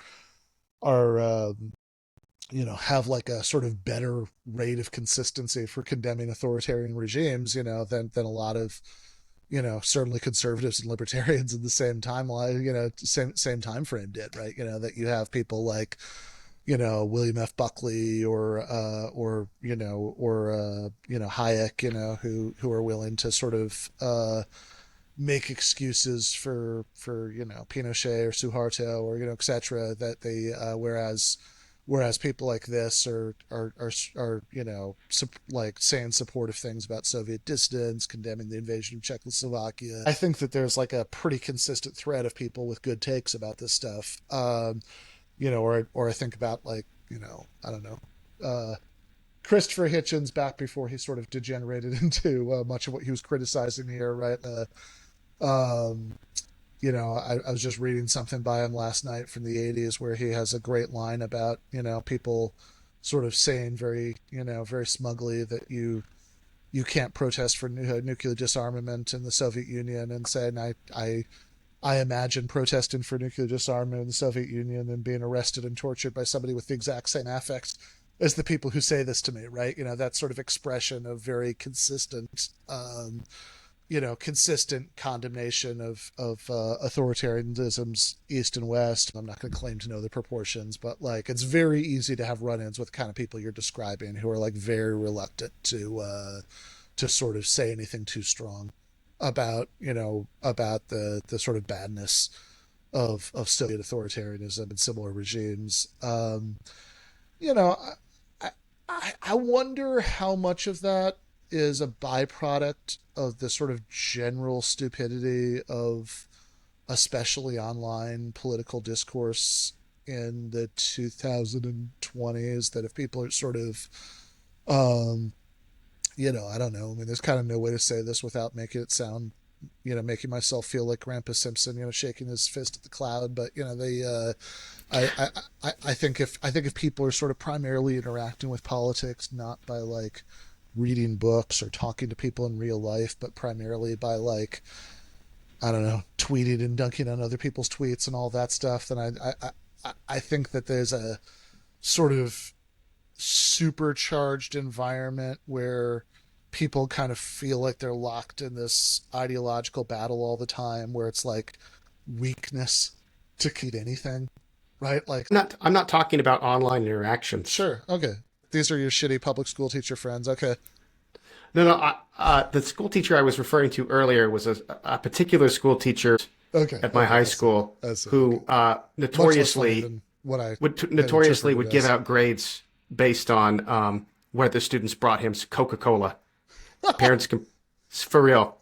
have like a sort of better rate of consistency for condemning authoritarian regimes, than a lot of, certainly conservatives and libertarians in the same timeline, same time frame did, right? That you have people like, William F. Buckley or Hayek, who are willing to sort of make excuses for Pinochet or Suharto or et cetera, that they whereas people like this are like saying supportive things about Soviet dissidents, condemning the invasion of Czechoslovakia. I think that there's like a pretty consistent thread of people with good takes about this stuff. Or I think about like, I don't know, Christopher Hitchens back before he sort of degenerated into much of what he was criticizing here, right? Um, I was just reading something by him last night from the 80s where he has a great line about, people sort of saying very smugly that you can't protest for nuclear disarmament in the Soviet Union, and saying, I imagine protesting for nuclear disarmament in the Soviet Union and being arrested and tortured by somebody with the exact same affects as the people who say this to me, right? That sort of expression of very consistent, consistent condemnation of authoritarianisms east and west. I'm not going to claim to know the proportions, but like it's very easy to have run-ins with kind of people you're describing who are like very reluctant to sort of say anything too strong about about the sort of badness of Soviet authoritarianism and similar regimes. You know, I wonder how much of that is a byproduct of the sort of general stupidity of especially online political discourse in the 2020s, that if people are sort of um I don't know. I mean, there's kind of no way to say this without making it sound, making myself feel like Grandpa Simpson, shaking his fist at the cloud. But I think if people are sort of primarily interacting with politics not by like reading books or talking to people in real life, but primarily by like, I don't know, tweeting and dunking on other people's tweets and all that stuff, then I think that there's a sort of supercharged environment where people kind of feel like they're locked in this ideological battle all the time, where it's like weakness to keep anything, right? Like, I'm not talking about online interactions. sure, okay, these are your shitty public school teacher friends, okay, No, no. The school teacher I was referring to earlier was a particular school teacher okay, at my okay, high I see, school I see, okay. who Much less funny notoriously than what I would had notoriously interpreted would give as. out grades based on whether students brought him Coca-Cola. Parents can, for real.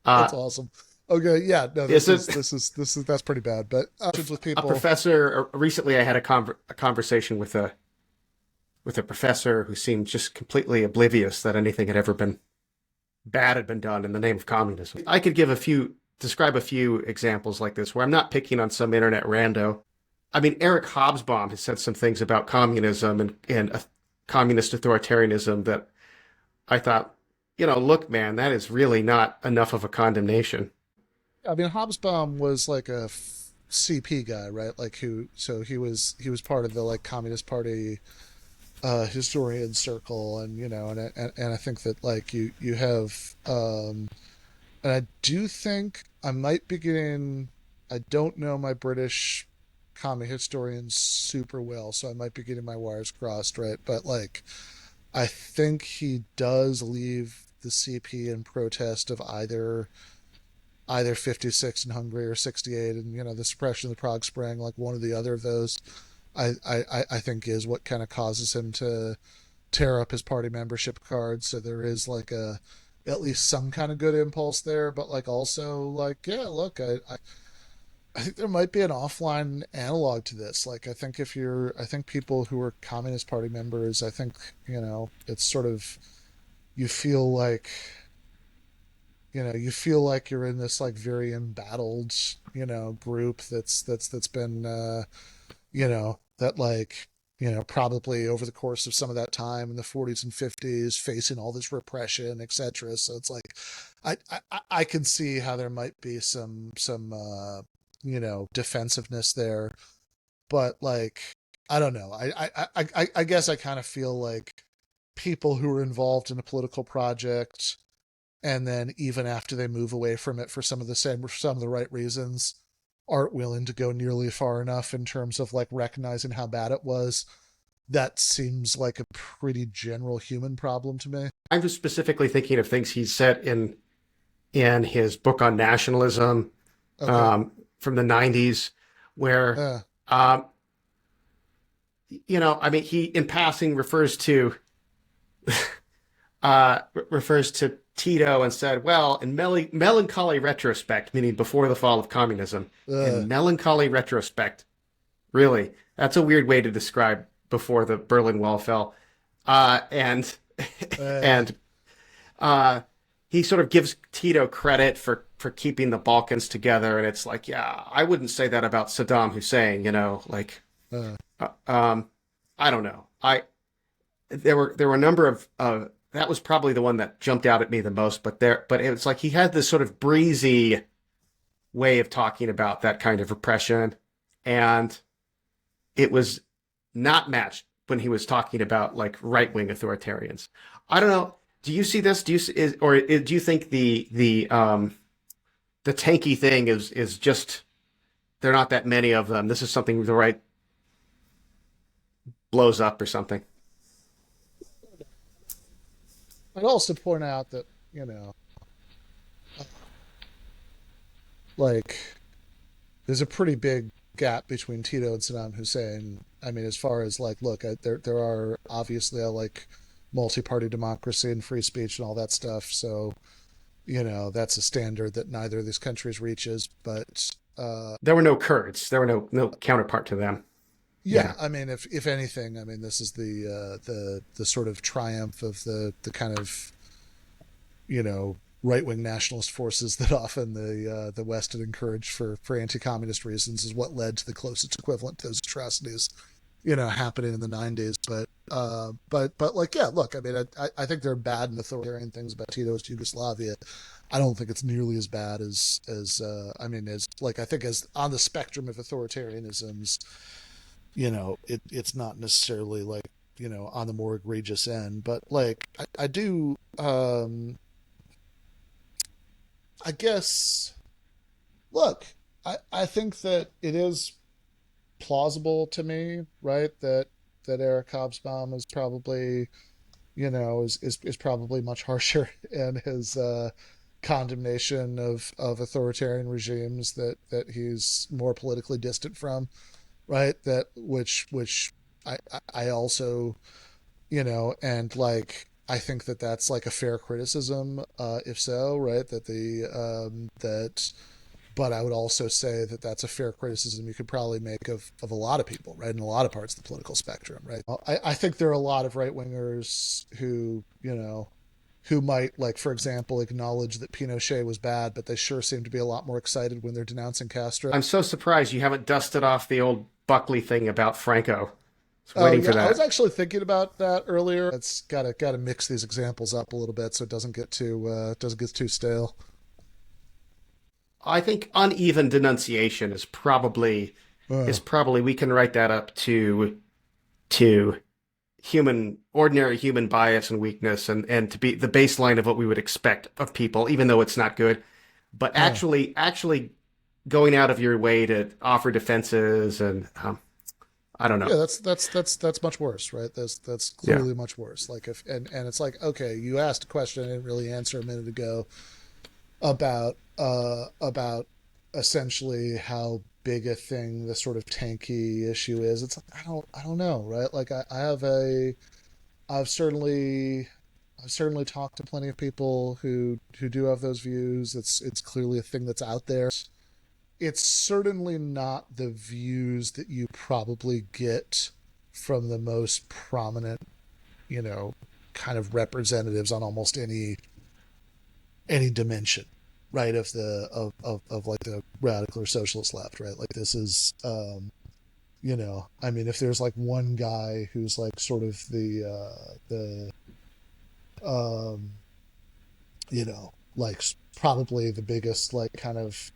That's Uh, awesome. Okay, yeah, no, is it that's pretty bad. But with a people, professor? Recently, I had a conversation with a professor who seemed just completely oblivious that anything bad had been done in the name of communism. I could describe a few examples like this where I'm not picking on some internet rando. I mean, Eric Hobsbawm has said some things about communism and communist authoritarianism that I thought, look, man, that is really not enough of a condemnation. I mean, Hobsbawm was like a CP guy, right? Like so he was part of the like Communist Party historian circle, and and I think that like you have and I do think I might be getting, I don't know my British comic historians super well, so I might be getting my wires crossed, right? But like I think he does leave the CP in protest of either 56 in Hungary or 68, and the suppression of the Prague Spring, like one or the other of those. I think is what kind of causes him to tear up his party membership card. So there is like a at least some kind of good impulse there, but like also like, yeah, look, I think there might be an offline analog to this. Like I think people who are Communist Party members, I think it's sort of, you feel like you're in this like very embattled group that's been that like probably over the course of some of that time in the 40s and 50s facing all this repression, etc. So it's like I can see how there might be some defensiveness there, but like I don't know, I guess I kind of feel like people who are involved in a political project, and then even after they move away from it for some of the right reasons, aren't willing to go nearly far enough in terms of like recognizing how bad it was. That seems like a pretty general human problem to me. I'm just specifically thinking of things he said in his book on nationalism Okay. from the 90s, where uh um, I mean, he in passing refers to Tito and said, well, in melancholy retrospect, meaning before the fall of communism, uh in melancholy retrospect, really, that's a weird way to describe before the Berlin Wall fell. And uh and he sort of gives Tito credit for keeping the Balkans together, and it's like, yeah, I wouldn't say that about Saddam Hussein, like, uh uh, um, I don't know. There were a number of that was probably the one that jumped out at me the most. But it was like he had this sort of breezy way of talking about that kind of repression, and it was not matched when he was talking about like right wing authoritarians. I don't know. Do you see this? Do you think the tanky thing is just there are not that many of them? This is something the right blows up or something. I'd also point out that, like, there's a pretty big gap between Tito and Saddam Hussein. I mean, as far as like, look, there are obviously like multi-party democracy and free speech and all that stuff. So that's a standard that neither of these countries reaches. But There were no Kurds. There were no counterpart to them. yeah, Yeah. I mean, if anything, I mean, this is the sort of triumph of the kind of right wing nationalist forces that often the West had encouraged for anti communist reasons is what led to the closest equivalent to those atrocities happening in the 90s. But like, yeah, look, I mean, I think there are bad and authoritarian things about Tito's Yugoslavia. I don't think it's nearly as bad as I mean, as like, I think as on the spectrum of authoritarianisms, it's not necessarily like, on the more egregious end, but like, I do, I guess, look, I think that it is plausible to me, right? That Eric Hobsbawm is probably, is probably much harsher in his condemnation of authoritarian regimes that he's more politically distant from, right? That which I also, and like I think that that's like a fair criticism, if so, right? That but I would also say that that's a fair criticism you could probably make of a lot of people, right, in a lot of parts of the political spectrum, right. I think there are a lot of right wingers who might, like, for example, acknowledge that Pinochet was bad, but they sure seem to be a lot more excited when they're denouncing Castro. I'm so surprised you haven't dusted off the old Buckley thing about Franco. I was Oh waiting yeah, for I was that. actually thinking about that earlier. It's gotta mix these examples up a little bit so it doesn't get too stale. I think uneven denunciation Uh, is probably we can write that up to ordinary human bias and weakness and to be the baseline of what we would expect of people, even though it's not good. But uh. actually going out of your way to offer defenses and I don't know. Yeah, that's much worse, right? That's Yeah. clearly much worse. Like, if and it's like, okay, you asked a question I didn't really answer a minute ago about essentially how big a thing this sort of tanky issue is. It's like, I don't know, right? Like, I've certainly I've certainly talked to plenty of people who do have those views. It's clearly a thing that's out there. It's certainly not the views that you probably get from the most prominent, you know, kind of representatives on almost any dimension, right, of like the radical or socialist left, right? Like, this is I mean, if there's like one guy who's like sort of the um like probably the biggest like kind of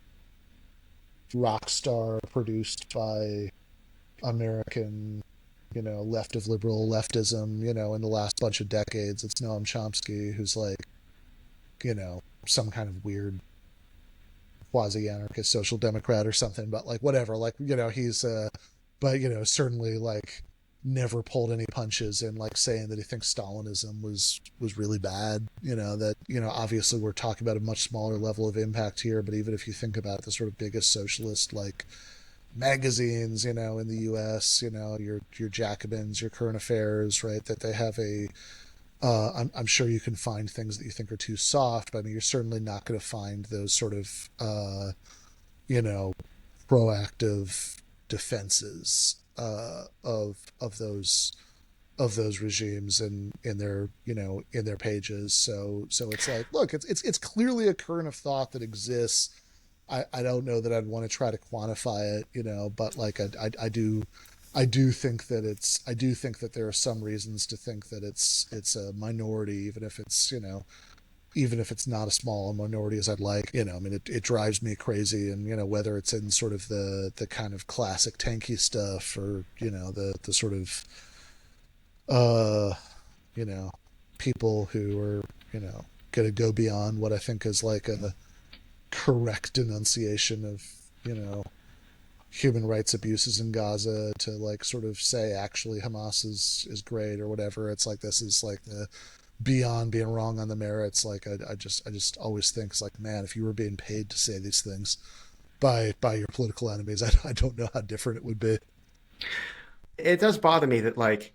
rock star produced by American, left of liberal leftism, in the last bunch of decades. It's Noam Chomsky, who's like, some kind of weird quasi anarchist social democrat or something, but like, whatever, like, he's, but, certainly like never pulled any punches in like saying that he thinks Stalinism was really bad. That, obviously we're talking about a much smaller level of impact here, but even if you think about the sort of biggest socialist like magazines, in the U.S., your Jacobins, your Current Affairs, right? That they have a. I'm sure you can find things that you think are too soft, but I mean, you're certainly not going to find those sort of, you know, proactive defenses of those regimes in their in their pages. So it's like, look, it's clearly a current of thought that exists. I don't know that I'd want to try to quantify it, but like I do think that I do think that there are some reasons to think that it's a minority, even if it's even if it's not as small a minority as I'd like. I mean, it drives me crazy. And, whether it's in sort of the kind of classic tanky stuff, or, the sort of, uh, you know, people who are, going to go beyond what I think is like a correct denunciation of, you know, human rights abuses in Gaza, to like sort of say actually Hamas is great or whatever. It's like, this is like the beyond being wrong on the merits. Like I just always think it's like, man, if you were being paid to say these things by your political enemies, I don't know how different it would be. It does bother me that like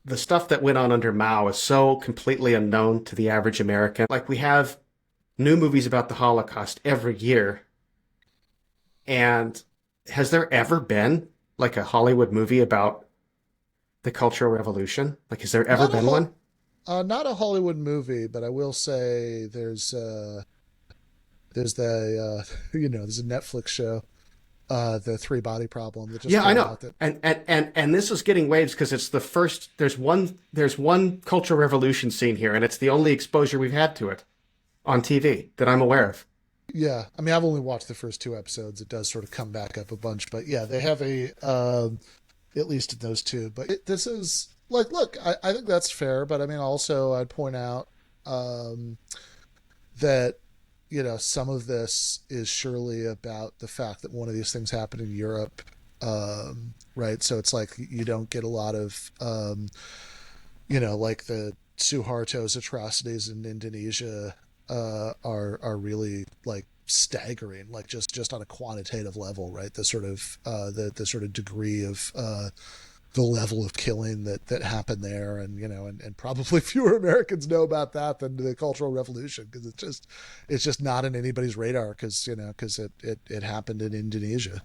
the stuff that went on under Mao is so completely unknown to the average American. Like we have new movies about the Holocaust every year, and has there ever been like a Hollywood movie about the Cultural Revolution? Like, has there ever Not a been one? whole not a Hollywood movie, but I will say there's the there's a Netflix show, the Three Body Problem, that just Yeah, I came know. out. That And this is getting waves because it's the first. There's one Cultural Revolution scene here, and it's the only exposure we've had to it on TV that I'm aware of. Yeah, I mean, I've only watched the first two episodes. It does sort of come back up a bunch, but yeah, they have a at least in those two. But this is like, look, I think that's fair, but I mean, also I'd point out um, that some of this is surely about the fact that one of these things happened in Europe, right? So it's like you don't get a lot of like the Suharto's atrocities in Indonesia are really like staggering, like just on a quantitative level, right? The sort of the sort of degree of the level of killing that happened there, and and probably fewer Americans know about that than the Cultural Revolution, because it's just not in anybody's radar, because it happened in Indonesia.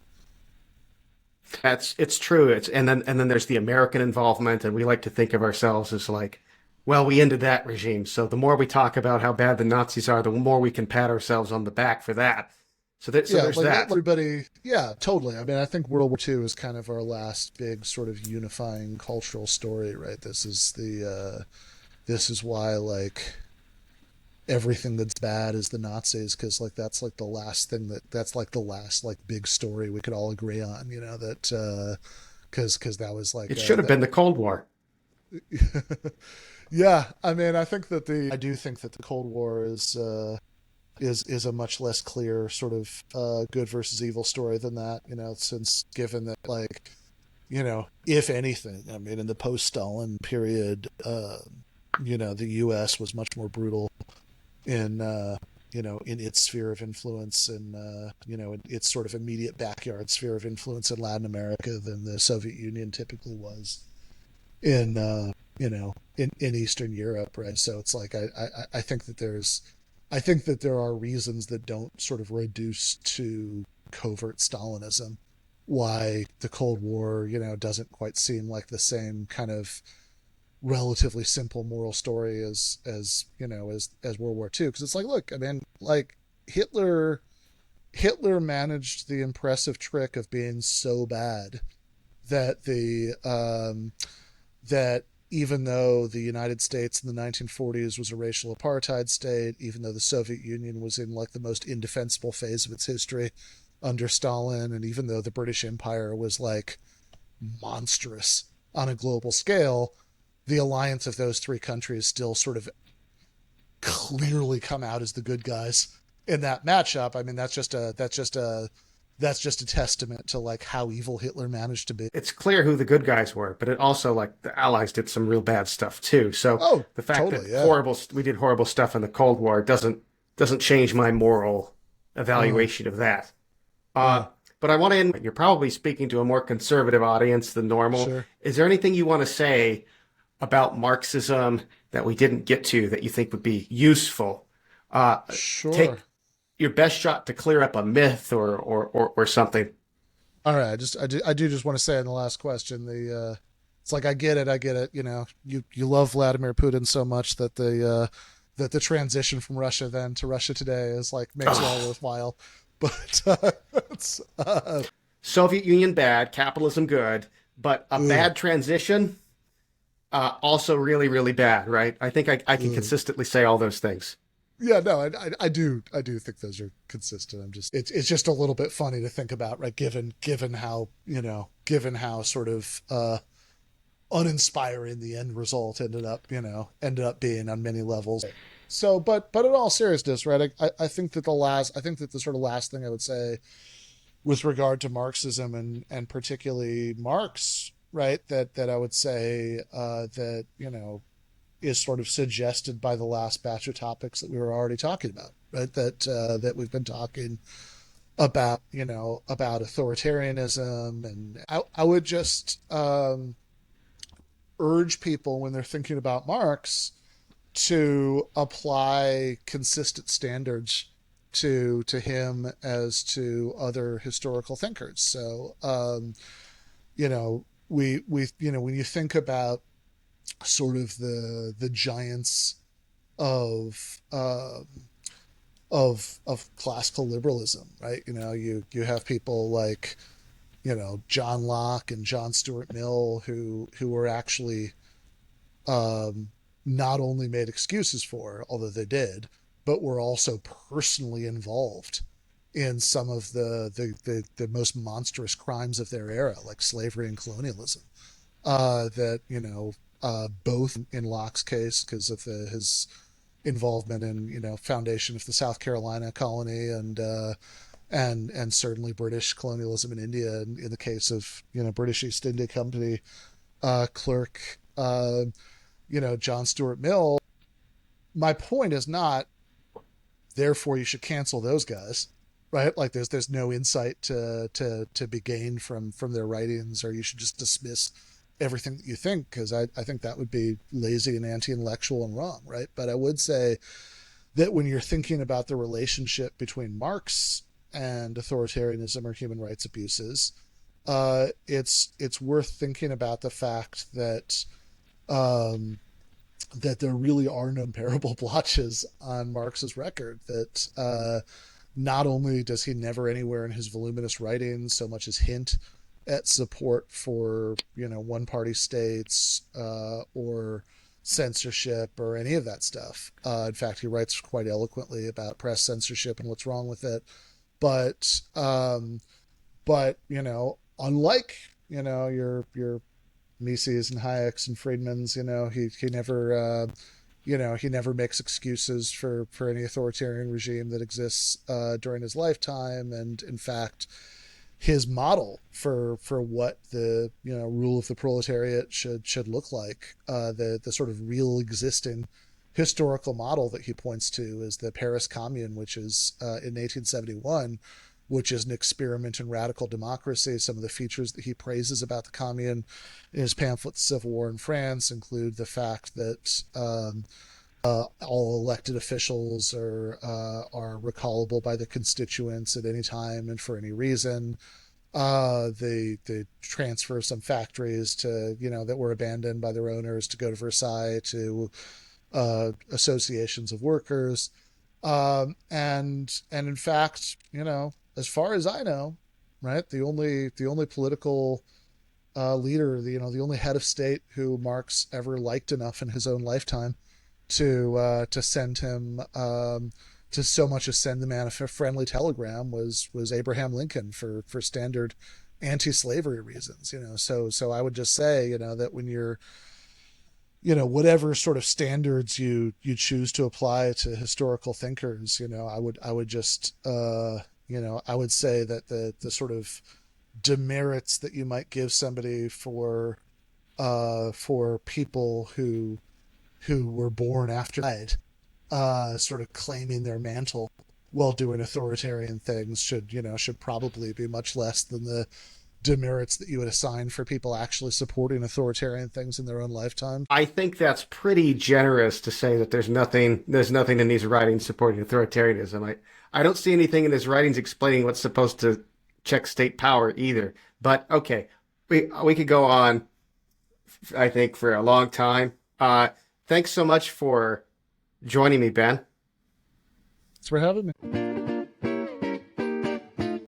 It's true. And then there's the American involvement, and we like to think of ourselves as like, well, we ended that regime. So the more we talk about how bad the Nazis are, the more we can pat ourselves on the back for that. So Yeah, there's like that. everybody. Yeah, totally. I mean, I think World War II is kind of our last big sort of unifying cultural story, right? This is why like everything that's bad is the Nazis, because like that's the last thing that's like the last like big story we could all agree on, that because that was like It should have been the Cold War. yeah. I mean, I do think that the Cold War is a much less clear sort of good versus evil story than that, since given that like if anything, I mean, in the post-Stalin period, the U.S. was much more brutal in in its sphere of influence, and in its sort of immediate backyard sphere of influence in Latin America than the Soviet Union typically was in in Eastern Europe, right? So it's like I think that there are reasons that don't sort of reduce to covert Stalinism why the Cold War, doesn't quite seem like the same kind of relatively simple moral story as World War II. Because it's like, look, I mean, like Hitler managed the impressive trick of being so bad that that even though the United States in the 1940s was a racial apartheid state, even though the Soviet Union was in like the most indefensible phase of its history under Stalin, and even though the British Empire was like monstrous on a global scale, the alliance of those three countries still sort of clearly come out as the good guys in that matchup. I mean, that's just a testament to like how evil Hitler managed to be. It's clear who the good guys were, but it also like the Allies did some real bad stuff too. So Oh, the fact that totally, yeah. we did horrible stuff in the Cold War doesn't change my moral Uh, evaluation of that. yeah, Uh, but I want to end. You're probably speaking to a more conservative audience than normal. sure. Is there anything you want to say about Marxism that we didn't get to that you think would be useful? Sure. Take your best shot to clear up a myth or something. All right. I do just want to say in the last question, it's like, I get it. You love Vladimir Putin so much that the transition from Russia then to Russia today is like makes it all Ugh. worthwhile. But it's Soviet Union bad, capitalism good, but a ugh, bad transition. Also really, really bad, right? I think I can Mm. consistently say all those things. Yeah, no, I do think those are consistent. I'm just it's just a little bit funny to think about, right? Given how given how sort of uninspiring the end result ended up being on many levels. So, but in all seriousness, right? I think that I think that the sort of last thing I would say with regard to Marxism and particularly Marx, right? That I would say that is sort of suggested by the last batch of topics that we were already talking about, right? That we've been talking about, about authoritarianism, and I would just urge people when they're thinking about Marx to apply consistent standards to him as to other historical thinkers. So, when you think about sort of the giants of of classical liberalism, right? You have people like John Locke and John Stuart Mill who were actually um, not only made excuses for, although they did, but were also personally involved in some of the most monstrous crimes of their era, like slavery and colonialism. That both in Locke's case because of his involvement in foundation of the South Carolina colony and certainly British colonialism in India in the case of British East India Company clerk John Stuart Mill. My point is not therefore you should cancel those guys, right? Like there's no insight to be gained from their writings, or you should just dismiss everything that you think, because I think that would be lazy and anti-intellectual and wrong, right? But I would say that when you're thinking about the relationship between Marx and authoritarianism or human rights abuses, it's worth thinking about the fact um, that there really are no comparable blotches on Marx's record. That not only does he never anywhere in his voluminous writings so much as hint at support for one party states or censorship or any of that stuff. In fact, he writes quite eloquently about press censorship and what's wrong with it. But unlike your Mises and Hayek's and Friedman's, he never he never makes excuses for any authoritarian regime that exists during his lifetime, and in fact his model for what the rule of the proletariat should look like, the sort of real existing historical model that he points to is the Paris Commune, which is in 1871, which is an experiment in radical democracy. Some of the features that he praises about the Commune in his pamphlet Civil War in France include the fact that all elected officials are recallable by the constituents at any time and for any reason. They transfer some factories to that were abandoned by their owners to go to Versailles to associations of workers, and in fact, as far as I know, right, the only political leader, the only head of state who Marx ever liked enough in his own lifetime to send him to so much as send the man a friendly telegram was Abraham Lincoln for standard anti-slavery reasons. So I would just say that when you're whatever sort of standards you choose to apply to historical thinkers, I would just I would say that the sort of demerits that you might give somebody for people who were born after died, sort of claiming their mantle while doing authoritarian things should probably be much less than the demerits that you would assign for people actually supporting authoritarian things in their own lifetime. I think that's pretty generous to say that there's nothing in these writings supporting authoritarianism. I don't see anything in his writings explaining what's supposed to check state power either. But okay, we could go on, I think, for a long time. Thanks so much for joining me, Ben. Thanks for having me.